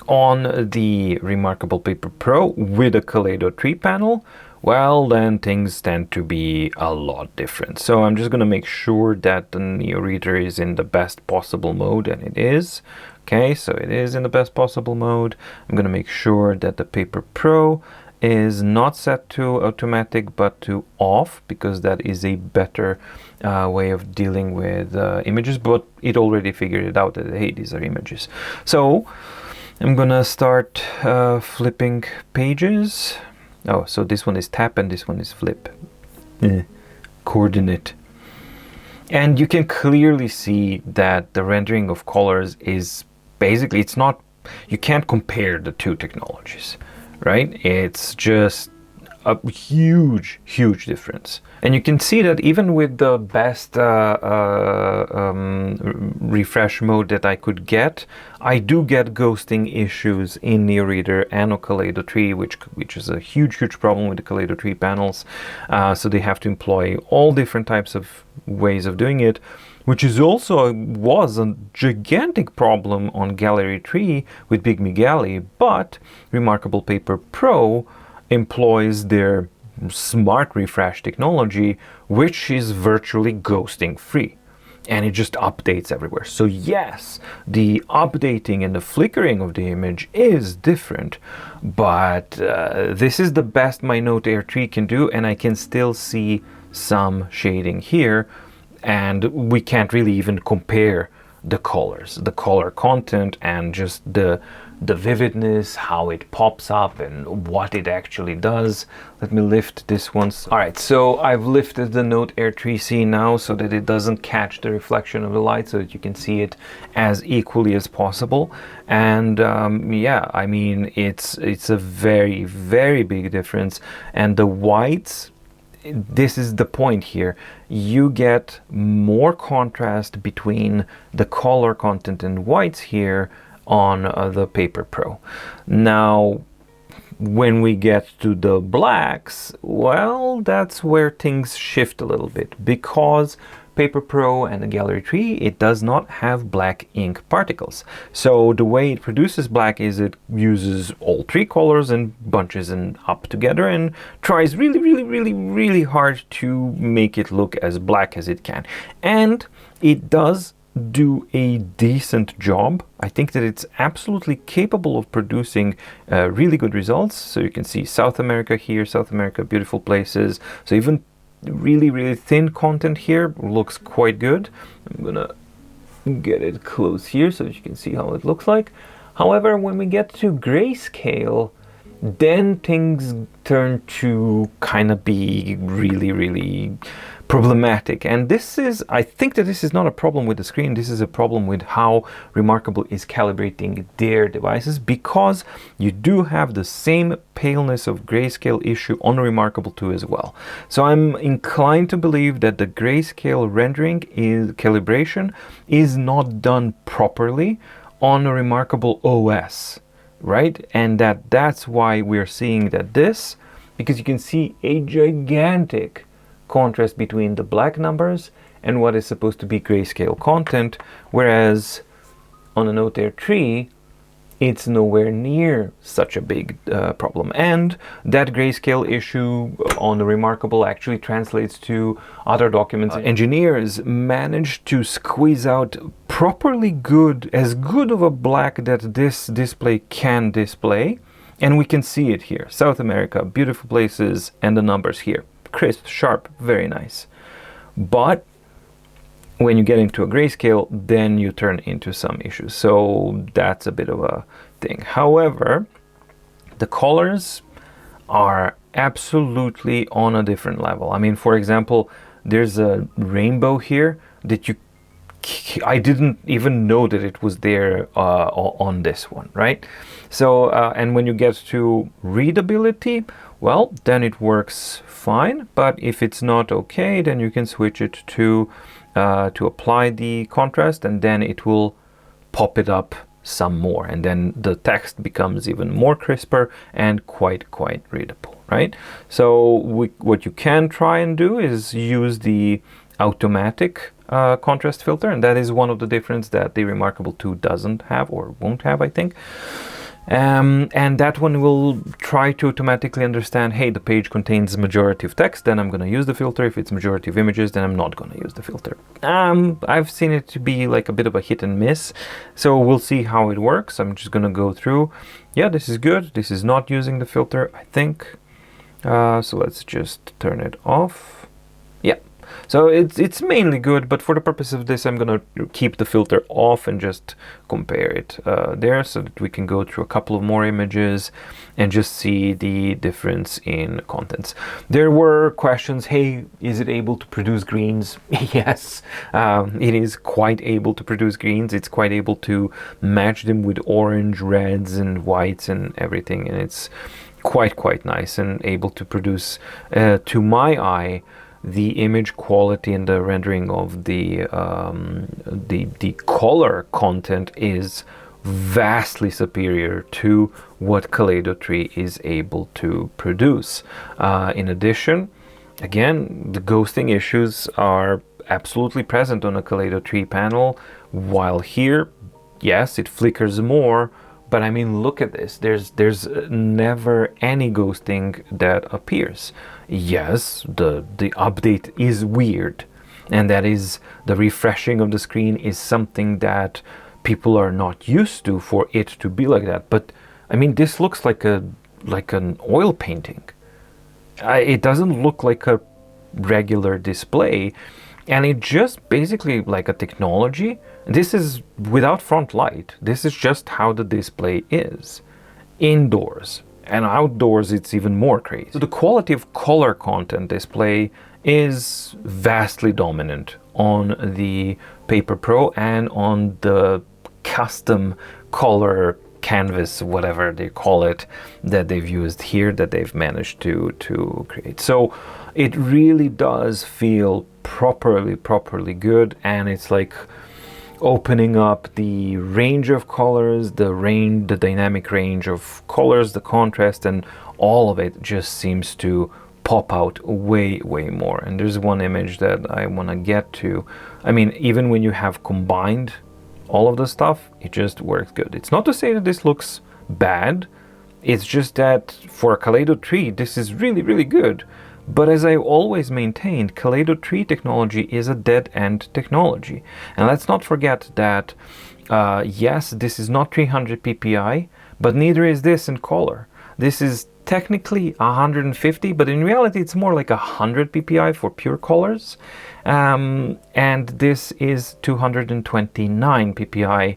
on the Remarkable Paper Pro with a Kaleido 3 panel, well, then things tend to be a lot different. So I'm just going to make sure that the Neo Reader is in the best possible mode, and it is. Okay, so it is in the best possible mode. I'm going to make sure that the Paper Pro is not set to automatic but to off, because that is a better way of dealing with images, but it already figured it out that, hey, these are images. So I'm going to start flipping pages. Oh, so this one is tap and this one is flip. Coordinate. And you can clearly see that the rendering of colors is basically, it's not, you can't compare the two technologies, right? It's just a huge, huge difference. And you can see that even with the best refresh mode that I could get, I do get ghosting issues in Neo Reader and Kaleido 3, which is a huge, huge problem with the Kaleido 3 panels. So they have to employ all different types of ways of doing it, which is also was a gigantic problem on Gallery 3 with Big Migueli, but Remarkable Paper Pro employs their smart refresh technology, which is virtually ghosting free, and it just updates everywhere. So yes, the updating and the flickering of the image is different, but this is the best my Note Air 3 can do, and I can still see some shading here, and we can't really even compare the colors, the color content, and just the vividness, how it pops up and what it actually does. Let me lift this one. All right, so I've lifted the Note Air 3C now so that it doesn't catch the reflection of the light, so that you can see it as equally as possible. And yeah, I mean, it's a very, very big difference. And the whites, this is the point here, you get more contrast between the color content and whites here on the Paper Pro. Now, when we get to the blacks, well, that's where things shift a little bit, because Paper Pro and the Gallery 3, it does not have black ink particles. So the way it produces black is it uses all three colors and bunches them up together and tries really, really, really, really hard to make it look as black as it can. And it does do a decent job. I think that it's absolutely capable of producing really good results. So you can see South America here, South America, beautiful places. So even really, really thin content here looks quite good. I'm gonna get it close here so that you can see how it looks like. However, when we get to grayscale, then things turn to kind of be really, really problematic. And I think that this is not a problem with the screen, this is a problem with how Remarkable is calibrating their devices, because you do have the same paleness of grayscale issue on Remarkable 2 as well. So I'm inclined to believe that the grayscale rendering calibration is not done properly on a Remarkable OS, right? And that's why we're seeing that because you can see a gigantic contrast between the black numbers and what is supposed to be grayscale content, whereas on a Note Air 3 it's nowhere near such a big problem. And that grayscale issue on the Remarkable actually translates to other documents. Engineers managed to squeeze out as good of a black that this display can display, and we can see it here. South America, beautiful places, and the numbers here. Crisp, sharp, very nice. But when you get into a grayscale, then you turn into some issues. So that's a bit of a thing. However, the colors are absolutely on a different level. I mean, for example, there's a rainbow here that I didn't even know that it was there on this one, right? So, and when you get to readability, well, then it works fine. But if it's not okay, then you can switch it to apply the contrast, and then it will pop it up some more, and then the text becomes even more crisper and quite readable, right? So what you can try and do is use the automatic contrast filter, and that is one of the differences that the Remarkable 2 doesn't have, or won't have, I think. And that one will try to automatically understand, hey, the page contains majority of text, then I'm going to use the filter. If it's majority of images, then I'm not going to use the filter. I've seen it to be like a bit of a hit and miss, so we'll see how it works. I'm just going to go through. Yeah, this is good. This is not using the filter, I think. So let's just turn it off. Yeah. So it's mainly good, but for the purpose of this, I'm going to keep the filter off and just compare it there, so that we can go through a couple of more images and just see the difference in contents. There were questions, hey, is it able to produce greens? Yes, it is quite able to produce greens. It's quite able to match them with orange, reds, and whites and everything, and it's quite nice and able to produce, to my eye, the image quality and the rendering of the color content is vastly superior to what Kaleido 3 is able to produce. In addition, again, the ghosting issues are absolutely present on a Kaleido 3 panel, while here, yes, it flickers more. But I mean, look at this. There's never any ghosting that appears. Yes, the update is weird, and that is the refreshing of the screen is something that people are not used to for it to be like that. But I mean, this looks like an oil painting. It doesn't look like a regular display, and it just basically like a technology. This is without front light. This is just how the display is indoors, and outdoors it's even more crazy. So the quality of color content display is vastly dominant on the Paper Pro and on the custom color canvas, whatever they call it, that they've used here, that they've managed to create. So it really does feel properly good, and it's like opening up the range of colors, the dynamic range of colors, the contrast, and all of it just seems to pop out way more. And there's one image that I want to get to. I mean, even when you have combined all of the stuff, it just works good. It's not to say that this looks bad, it's just that for Kaleido 3 this is really good. But as I always maintained, Kaleido 3 technology is a dead-end technology. And let's not forget that, yes, this is not 300 ppi, but neither is this in color. This is technically 150, but in reality it's more like 100 ppi for pure colors. And this is 229 ppi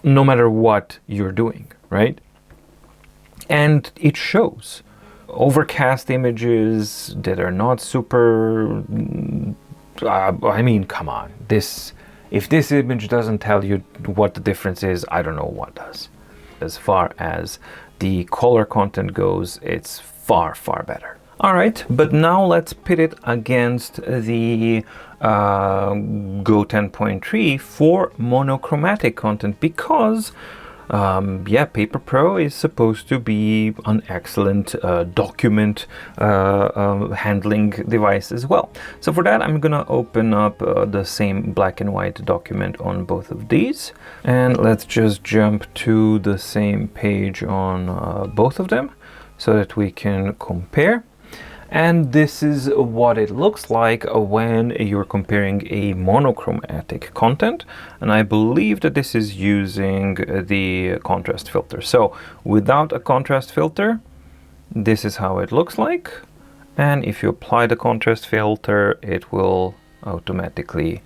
no matter what you're doing, right? And it shows. Overcast images that are not super, I mean, come on. If this image doesn't tell you what the difference is, I don't know what does. As far as the color content goes, it's far, far better. All right, but now let's pit it against the Go 10.3 for monochromatic content, because Paper Pro is supposed to be an excellent document handling device as well. So for that, I'm gonna open up the same black and white document on both of these, and let's just jump to the same page on both of them so that we can compare. And this is what it looks like when you're comparing a monochromatic content. And I believe that this is using the contrast filter. So without a contrast filter, this is how it looks like. And if you apply the contrast filter, it will automatically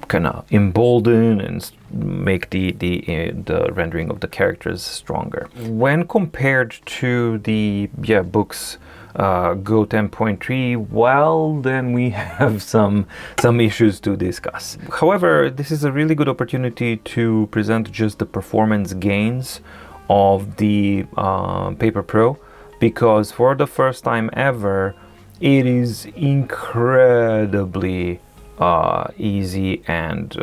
kind of embolden and make the rendering of the characters stronger. When compared to the books Go 10.3, well, then we have some issues to discuss. However, this is a really good opportunity to present just the performance gains of the Paper Pro, because for the first time ever, it is incredibly easy and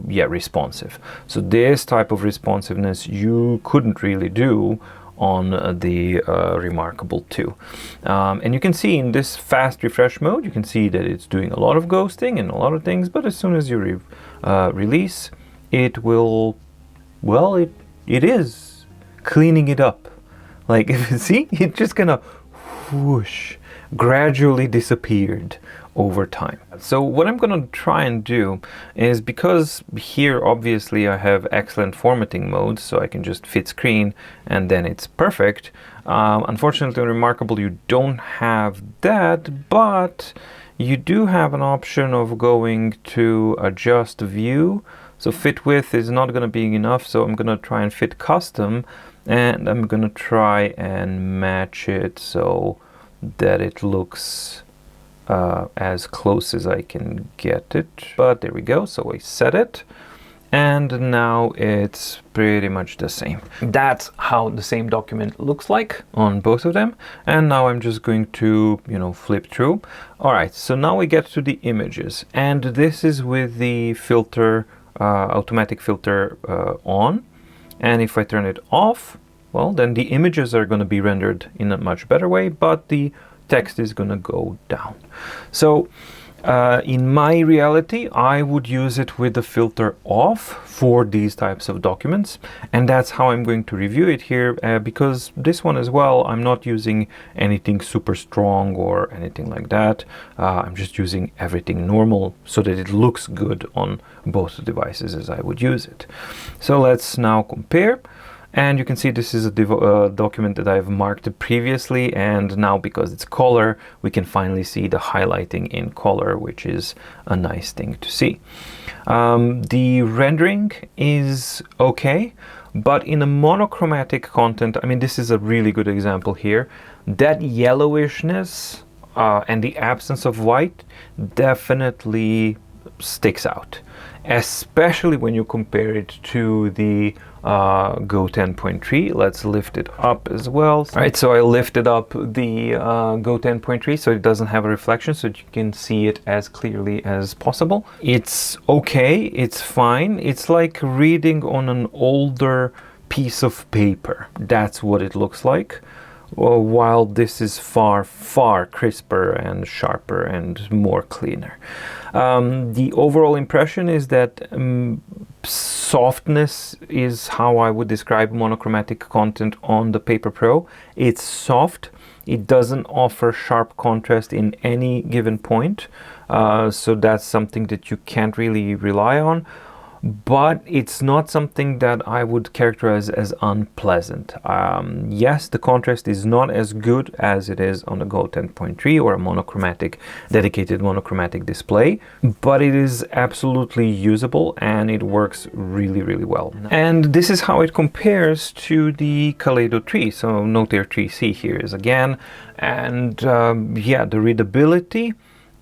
responsive. So this type of responsiveness you couldn't really do on the Remarkable 2. And you can see in this fast refresh mode, you can see that it's doing a lot of ghosting and a lot of things, but as soon as you release, it will, well, it is cleaning it up. Like, see, it just kind of whoosh, gradually disappeared over time. So what I'm going to try and do is, because here obviously I have excellent formatting mode, so I can just fit screen and then it's perfect. Unfortunately, in Remarkable you don't have that, but you do have an option of going to adjust view. So fit width is not going to be enough, so I'm going to try and fit custom, and I'm going to try and match it so that it looks as close as I can get it. But there we go, so I set it, and now it's pretty much the same. That's how the same document looks like on both of them. And now I'm just going to, flip through. All right, so now we get to the images, and this is with the filter, automatic filter on. And if I turn it off, well, then the images are going to be rendered in a much better way, but the text is going to go down. So in my reality, I would use it with the filter off for these types of documents, and that's how I'm going to review it here, because this one as well, I'm not using anything super strong or anything like that. I'm just using everything normal so that it looks good on both devices as I would use it. So let's now compare. And you can see this is a document that I've marked previously, and now because it's color, we can finally see the highlighting in color, which is a nice thing to see. The rendering is okay, but in a monochromatic content, I mean, this is a really good example here. That yellowishness and the absence of white definitely sticks out, especially when you compare it to the Go 10.3. Let's lift it up as well. All right, so I lifted up the Go 10.3 so it doesn't have a reflection, so that you can see it as clearly as possible. It's okay, it's fine. It's like reading on an older piece of paper. That's what it looks like. While this is far, far crisper and sharper and more cleaner. The overall impression is that softness is how I would describe monochromatic content on the Paper Pro. It's soft. It doesn't offer sharp contrast in any given point. So that's something that you can't really rely on. but it's not something that I would characterize as unpleasant. Yes, the contrast is not as good as it is on the Go 10.3 or a monochromatic, dedicated monochromatic display, but it is absolutely usable and it works really, really well. And this is how it compares to the Kaleido 3. So Note Air 3C here is again, and yeah, the readability,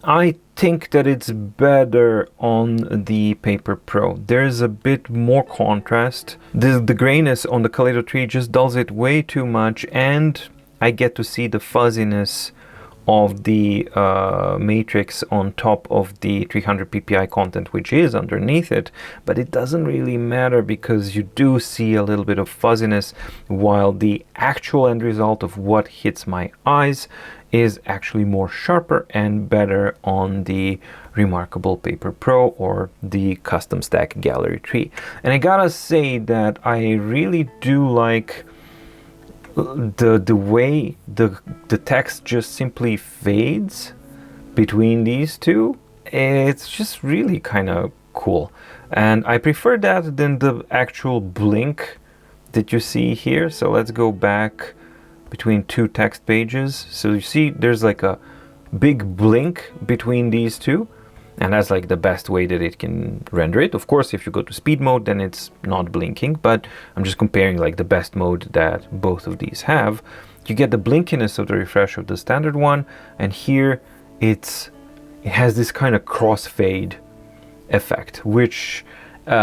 I think that it's better on the Paper Pro. There's a bit more contrast. The grayness on the Kaleido 3 just dulls it way too much, and I get to see the fuzziness of the matrix on top of the 300 ppi content, which is underneath it, but it doesn't really matter because you do see a little bit of fuzziness, while the actual end result of what hits my eyes is actually more sharper and better on the Remarkable Paper Pro or the Custom Stack Gallery 3. And I gotta say that I really do like the way the text just simply fades between these two. It's just really kind of cool, and I prefer that than the actual blink that you see here. So let's go back between two text pages. So you see there's like a big blink between these two, and that's like the best way that it can render it. Of course, if you go to speed mode, then it's not blinking, but I'm just comparing like the best mode that both of these have. You get the blinkiness of the refresh of the standard one, and here it has this kind of crossfade effect, which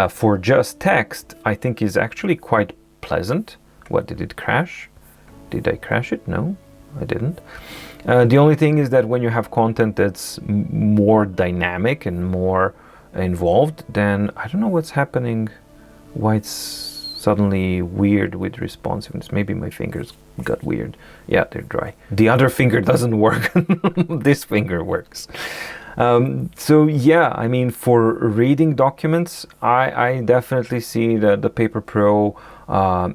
for just text I think is actually quite pleasant. What, did it crash? Did I crash it? No, I didn't. The only thing is that when you have content that's more dynamic and more involved, then I don't know what's happening, why it's suddenly weird with responsiveness. Maybe my fingers got weird. Yeah, they're dry. The other finger doesn't work. This finger works. So yeah, I mean, for reading documents, I definitely see that the Paper Pro,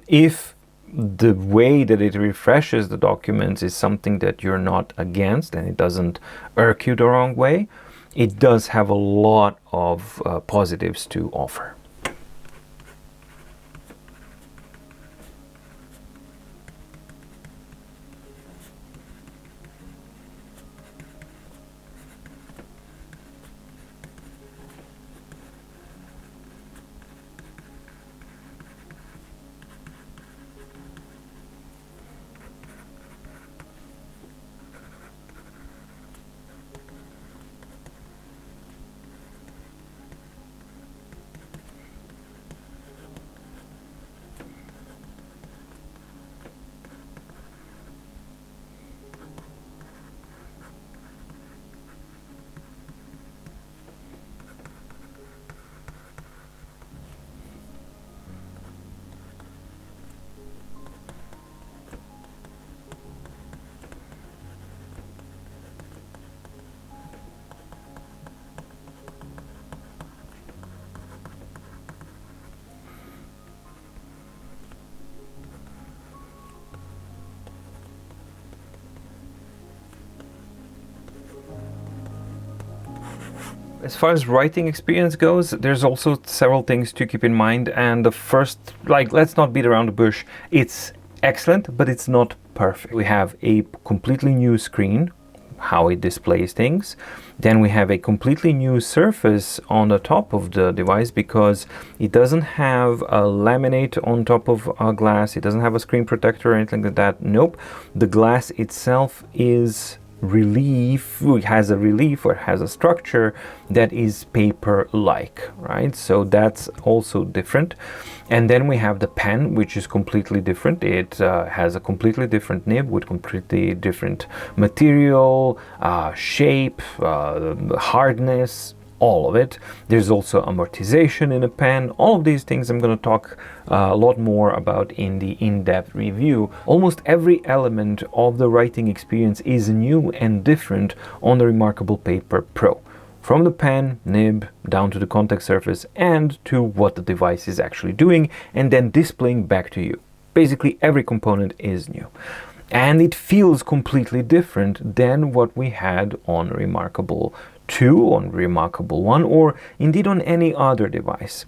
if the way that it refreshes the documents is something that you're not against and it doesn't irk you the wrong way, it does have a lot of positives to offer. As far as writing experience goes, there's also several things to keep in mind. And the first, like, let's not beat around the bush. It's excellent, but it's not perfect. We have a completely new screen, how it displays things. Then we have a completely new surface on the top of the device because it doesn't have a laminate on top of a glass. It doesn't have a screen protector or anything like that. Nope. The glass itself is has a relief or has a structure that is paper-like, right? So that's also different. And then we have the pen, which is completely different. It has a completely different nib with completely different material, shape, hardness, all of it. There's also amortization in a pen. All of these things I'm going to talk a lot more about in the in-depth review. Almost every element of the writing experience is new and different on the Remarkable Paper Pro. From the pen, nib, down to the contact surface, and to what the device is actually doing, and then displaying back to you. Basically, every component is new. And it feels completely different than what we had on Remarkable 2 on Remarkable One, or indeed on any other device.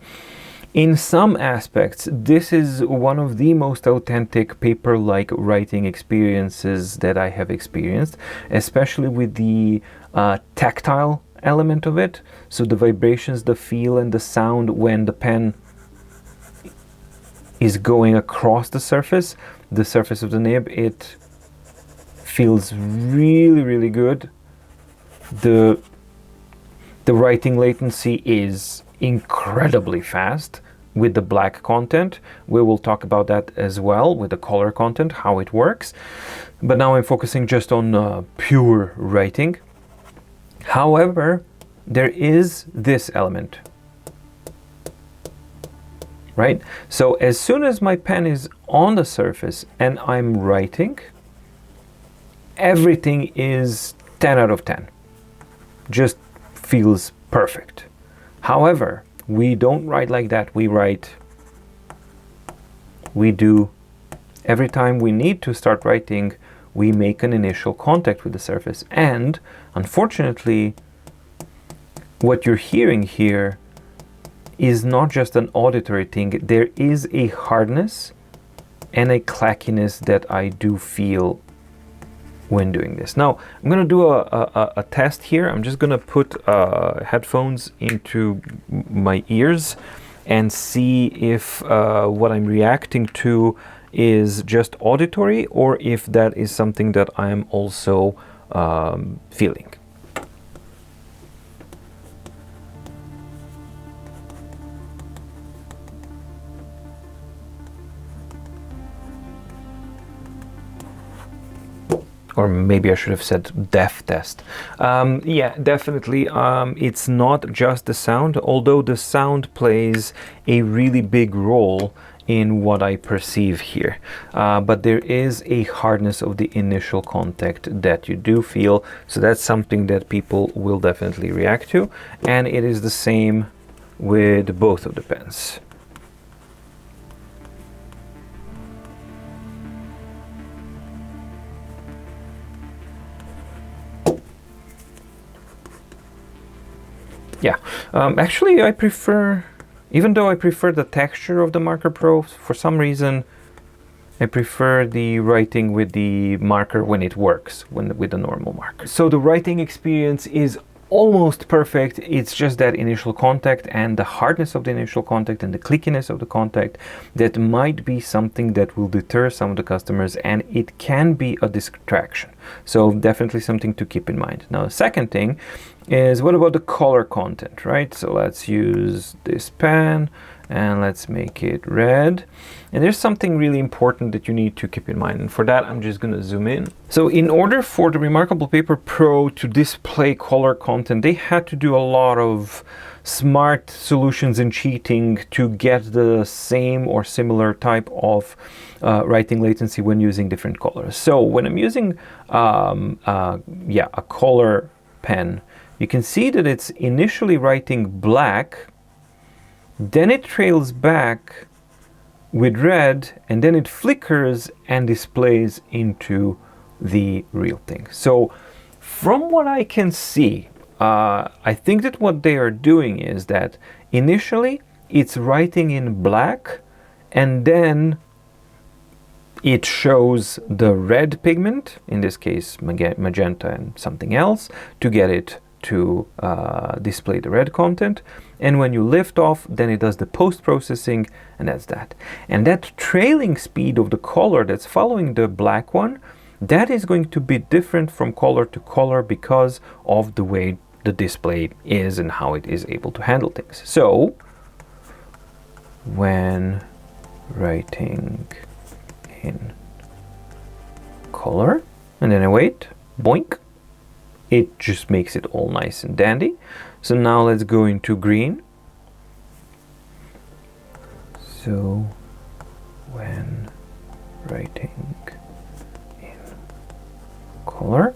In some aspects, this is one of the most authentic paper-like writing experiences that I have experienced, especially with the tactile element of it. So the vibrations, the feel, and the sound when the pen is going across the surface of the nib, it feels really, really good. The writing latency is incredibly fast with the black content. We will talk about that as well with the color content, how it works. But now I'm focusing just on pure writing. However, there is this element, right? So as soon as my pen is on the surface and I'm writing, everything is 10 out of 10. Just feels perfect. However, we don't write like that. We do, every time we need to start writing, we make an initial contact with the surface. And unfortunately, what you're hearing here is not just an auditory thing. There is a hardness and a clackiness that I do feel when doing this. Now, I'm going to do a test here. I'm just going to put headphones into my ears and see if what I'm reacting to is just auditory or if that is something that I'm also feeling. Or maybe I should have said def test. Yeah, definitely. It's not just the sound, although the sound plays a really big role in what I perceive here. But there is a hardness of the initial contact that you do feel. So that's something that people will definitely react to. And it is the same with both of the pens. Yeah, actually I prefer, even though I prefer the texture of the Marker Pro, for some reason I prefer the writing with the marker when it works, with the normal marker. So the writing experience is almost perfect. It's just that initial contact and the hardness of the initial contact and the clickiness of the contact that might be something that will deter some of the customers, and it can be a distraction. So definitely something to keep in mind. Now, the second thing is, what about the color content, right? So let's use this pen and let's make it red. And there's something really important that you need to keep in mind. And for that, I'm just gonna zoom in. So in order for the Remarkable Paper Pro to display color content, they had to do a lot of smart solutions and cheating to get the same or similar type of writing latency when using different colors. So when I'm using a color pen, you can see that it's initially writing black, then it trails back with red, and then it flickers and displays into the real thing. So from what I can see, I think that what they are doing is that initially it's writing in black, and then it shows the red pigment, in this case magenta and something else, to get it to display the red content. And when you lift off, then it does the post-processing, and that's that. And that trailing speed of the color that's following the black one, that is going to be different from color to color because of the way the display is and how it is able to handle things. So when writing in color, and then I wait, boink, it just makes it all nice and dandy. So now let's go into green. So when writing in color,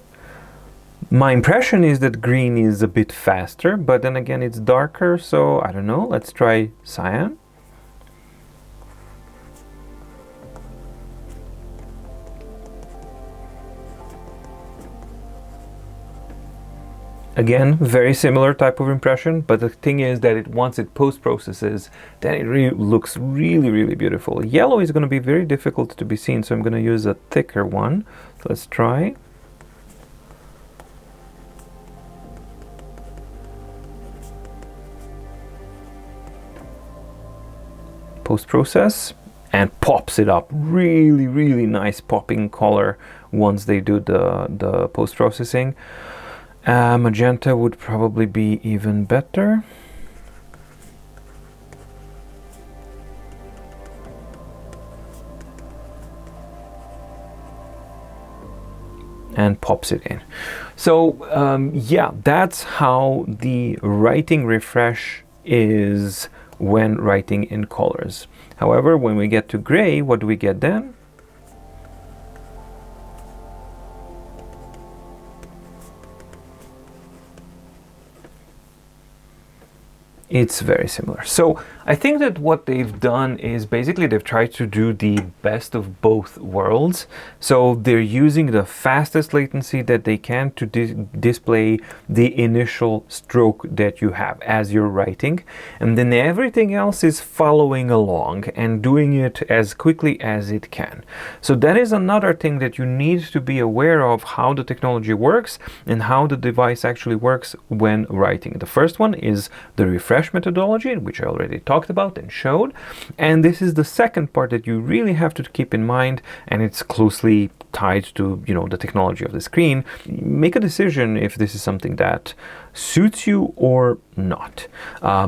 my impression is that green is a bit faster, but then again it's darker, so I don't know. Let's try cyan. Again, very similar type of impression, but the thing is that once it post-processes, then it really looks really beautiful. Yellow is going to be very difficult to be seen, so I'm going to use a thicker one. So let's try. Post-process, and pops it up. Really nice popping color once they do the post-processing. Magenta would probably be even better. And pops it in. So yeah, that's how the writing refresh is when writing in colors. However, when we get to gray, what do we get then? It's very similar. So I think that what they've done is basically they've tried to do the best of both worlds. So they're using the fastest latency that they can to display the initial stroke that you have as you're writing, and then everything else is following along and doing it as quickly as it can. So that is another thing that you need to be aware of, how the technology works and how the device actually works when writing. The first one is the refresh methodology, which I already talked about and showed, and this is the second part that you really have to keep in mind, and it's closely tied to, you know, the technology of the screen. Make a decision if this is something that suits you or not.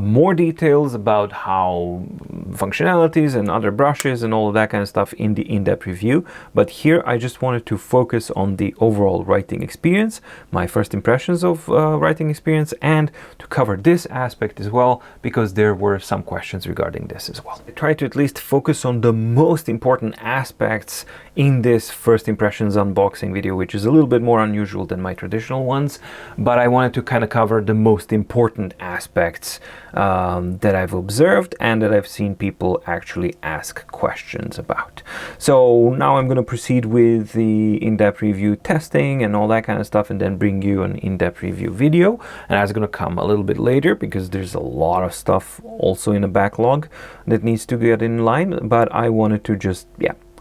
More details about how functionalities and other brushes and all of that kind of stuff in the in-depth review, but here I just wanted to focus on the overall writing experience, my first impressions of writing experience, and to cover this aspect as well, because there were some questions regarding this as well. I tried to at least focus on the most important aspects in this first impressions unboxing video, which is a little bit more unusual than my traditional ones, but I wanted to kind of cover the most important aspects that I've observed and that I've seen people actually ask questions about. So now I'm going to proceed with the in-depth review testing and all that kind of stuff, and then bring you an in-depth review video, and that's going to come a little bit later because there's a lot of stuff also in a backlog that needs to get in line, but I wanted to just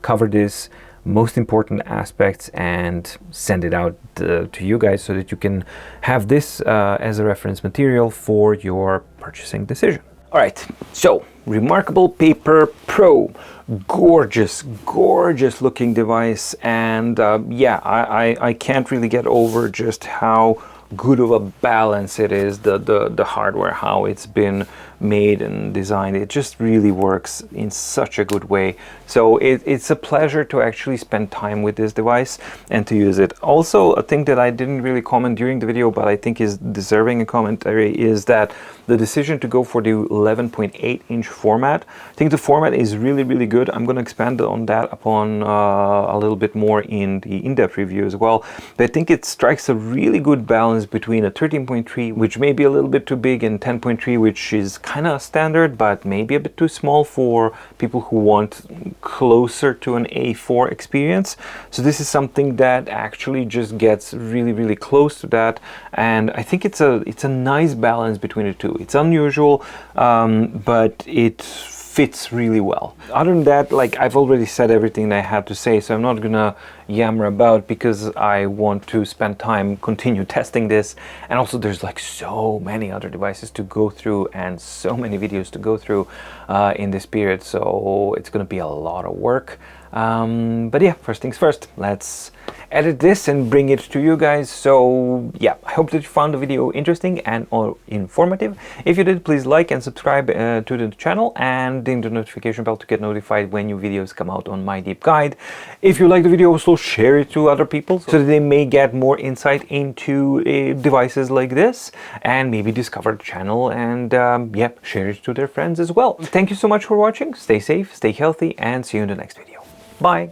cover this most important aspects and send it out to you guys so that you can have this as a reference material for your purchasing decision. All right, so Remarkable Paper Pro, gorgeous looking device, and yeah, I can't really get over just how good of a balance it is, the hardware, how it's been made and designed. It just really works in such a good way. So it's a pleasure to actually spend time with this device and to use it. Also, a thing that I didn't really comment during the video, but I think is deserving a commentary, is that the decision to go for the 11.8-inch format. I think the format is really good. I'm going to expand on that upon a little bit more in the in-depth review as well. But I think it strikes a really good balance between a 13.3, which may be a little bit too big, and 10.3, which is kind of standard but maybe a bit too small for people who want closer to an A4 experience. So this is something that actually just gets really close to that, and I think it's a nice balance between the two. It's unusual, but it fits really well. Other than that, like, I've already said everything I had to say, so I'm not gonna yammer about because I want to spend time continue testing this, and also there's like so many other devices to go through and so many videos to go through in this period, so it's gonna be a lot of work. But yeah, first things first, let's edit this and bring it to you guys. So yeah, I hope that you found the video interesting and or informative. If you did, please like and subscribe to the channel and ding the notification bell to get notified when new videos come out on My Deep Guide. If you like the video, also share it to other people so that they may get more insight into devices like this and maybe discover the channel, and yeah, share it to their friends as well. Thank you so much for watching. Stay safe, stay healthy, and see you in the next video. Bye.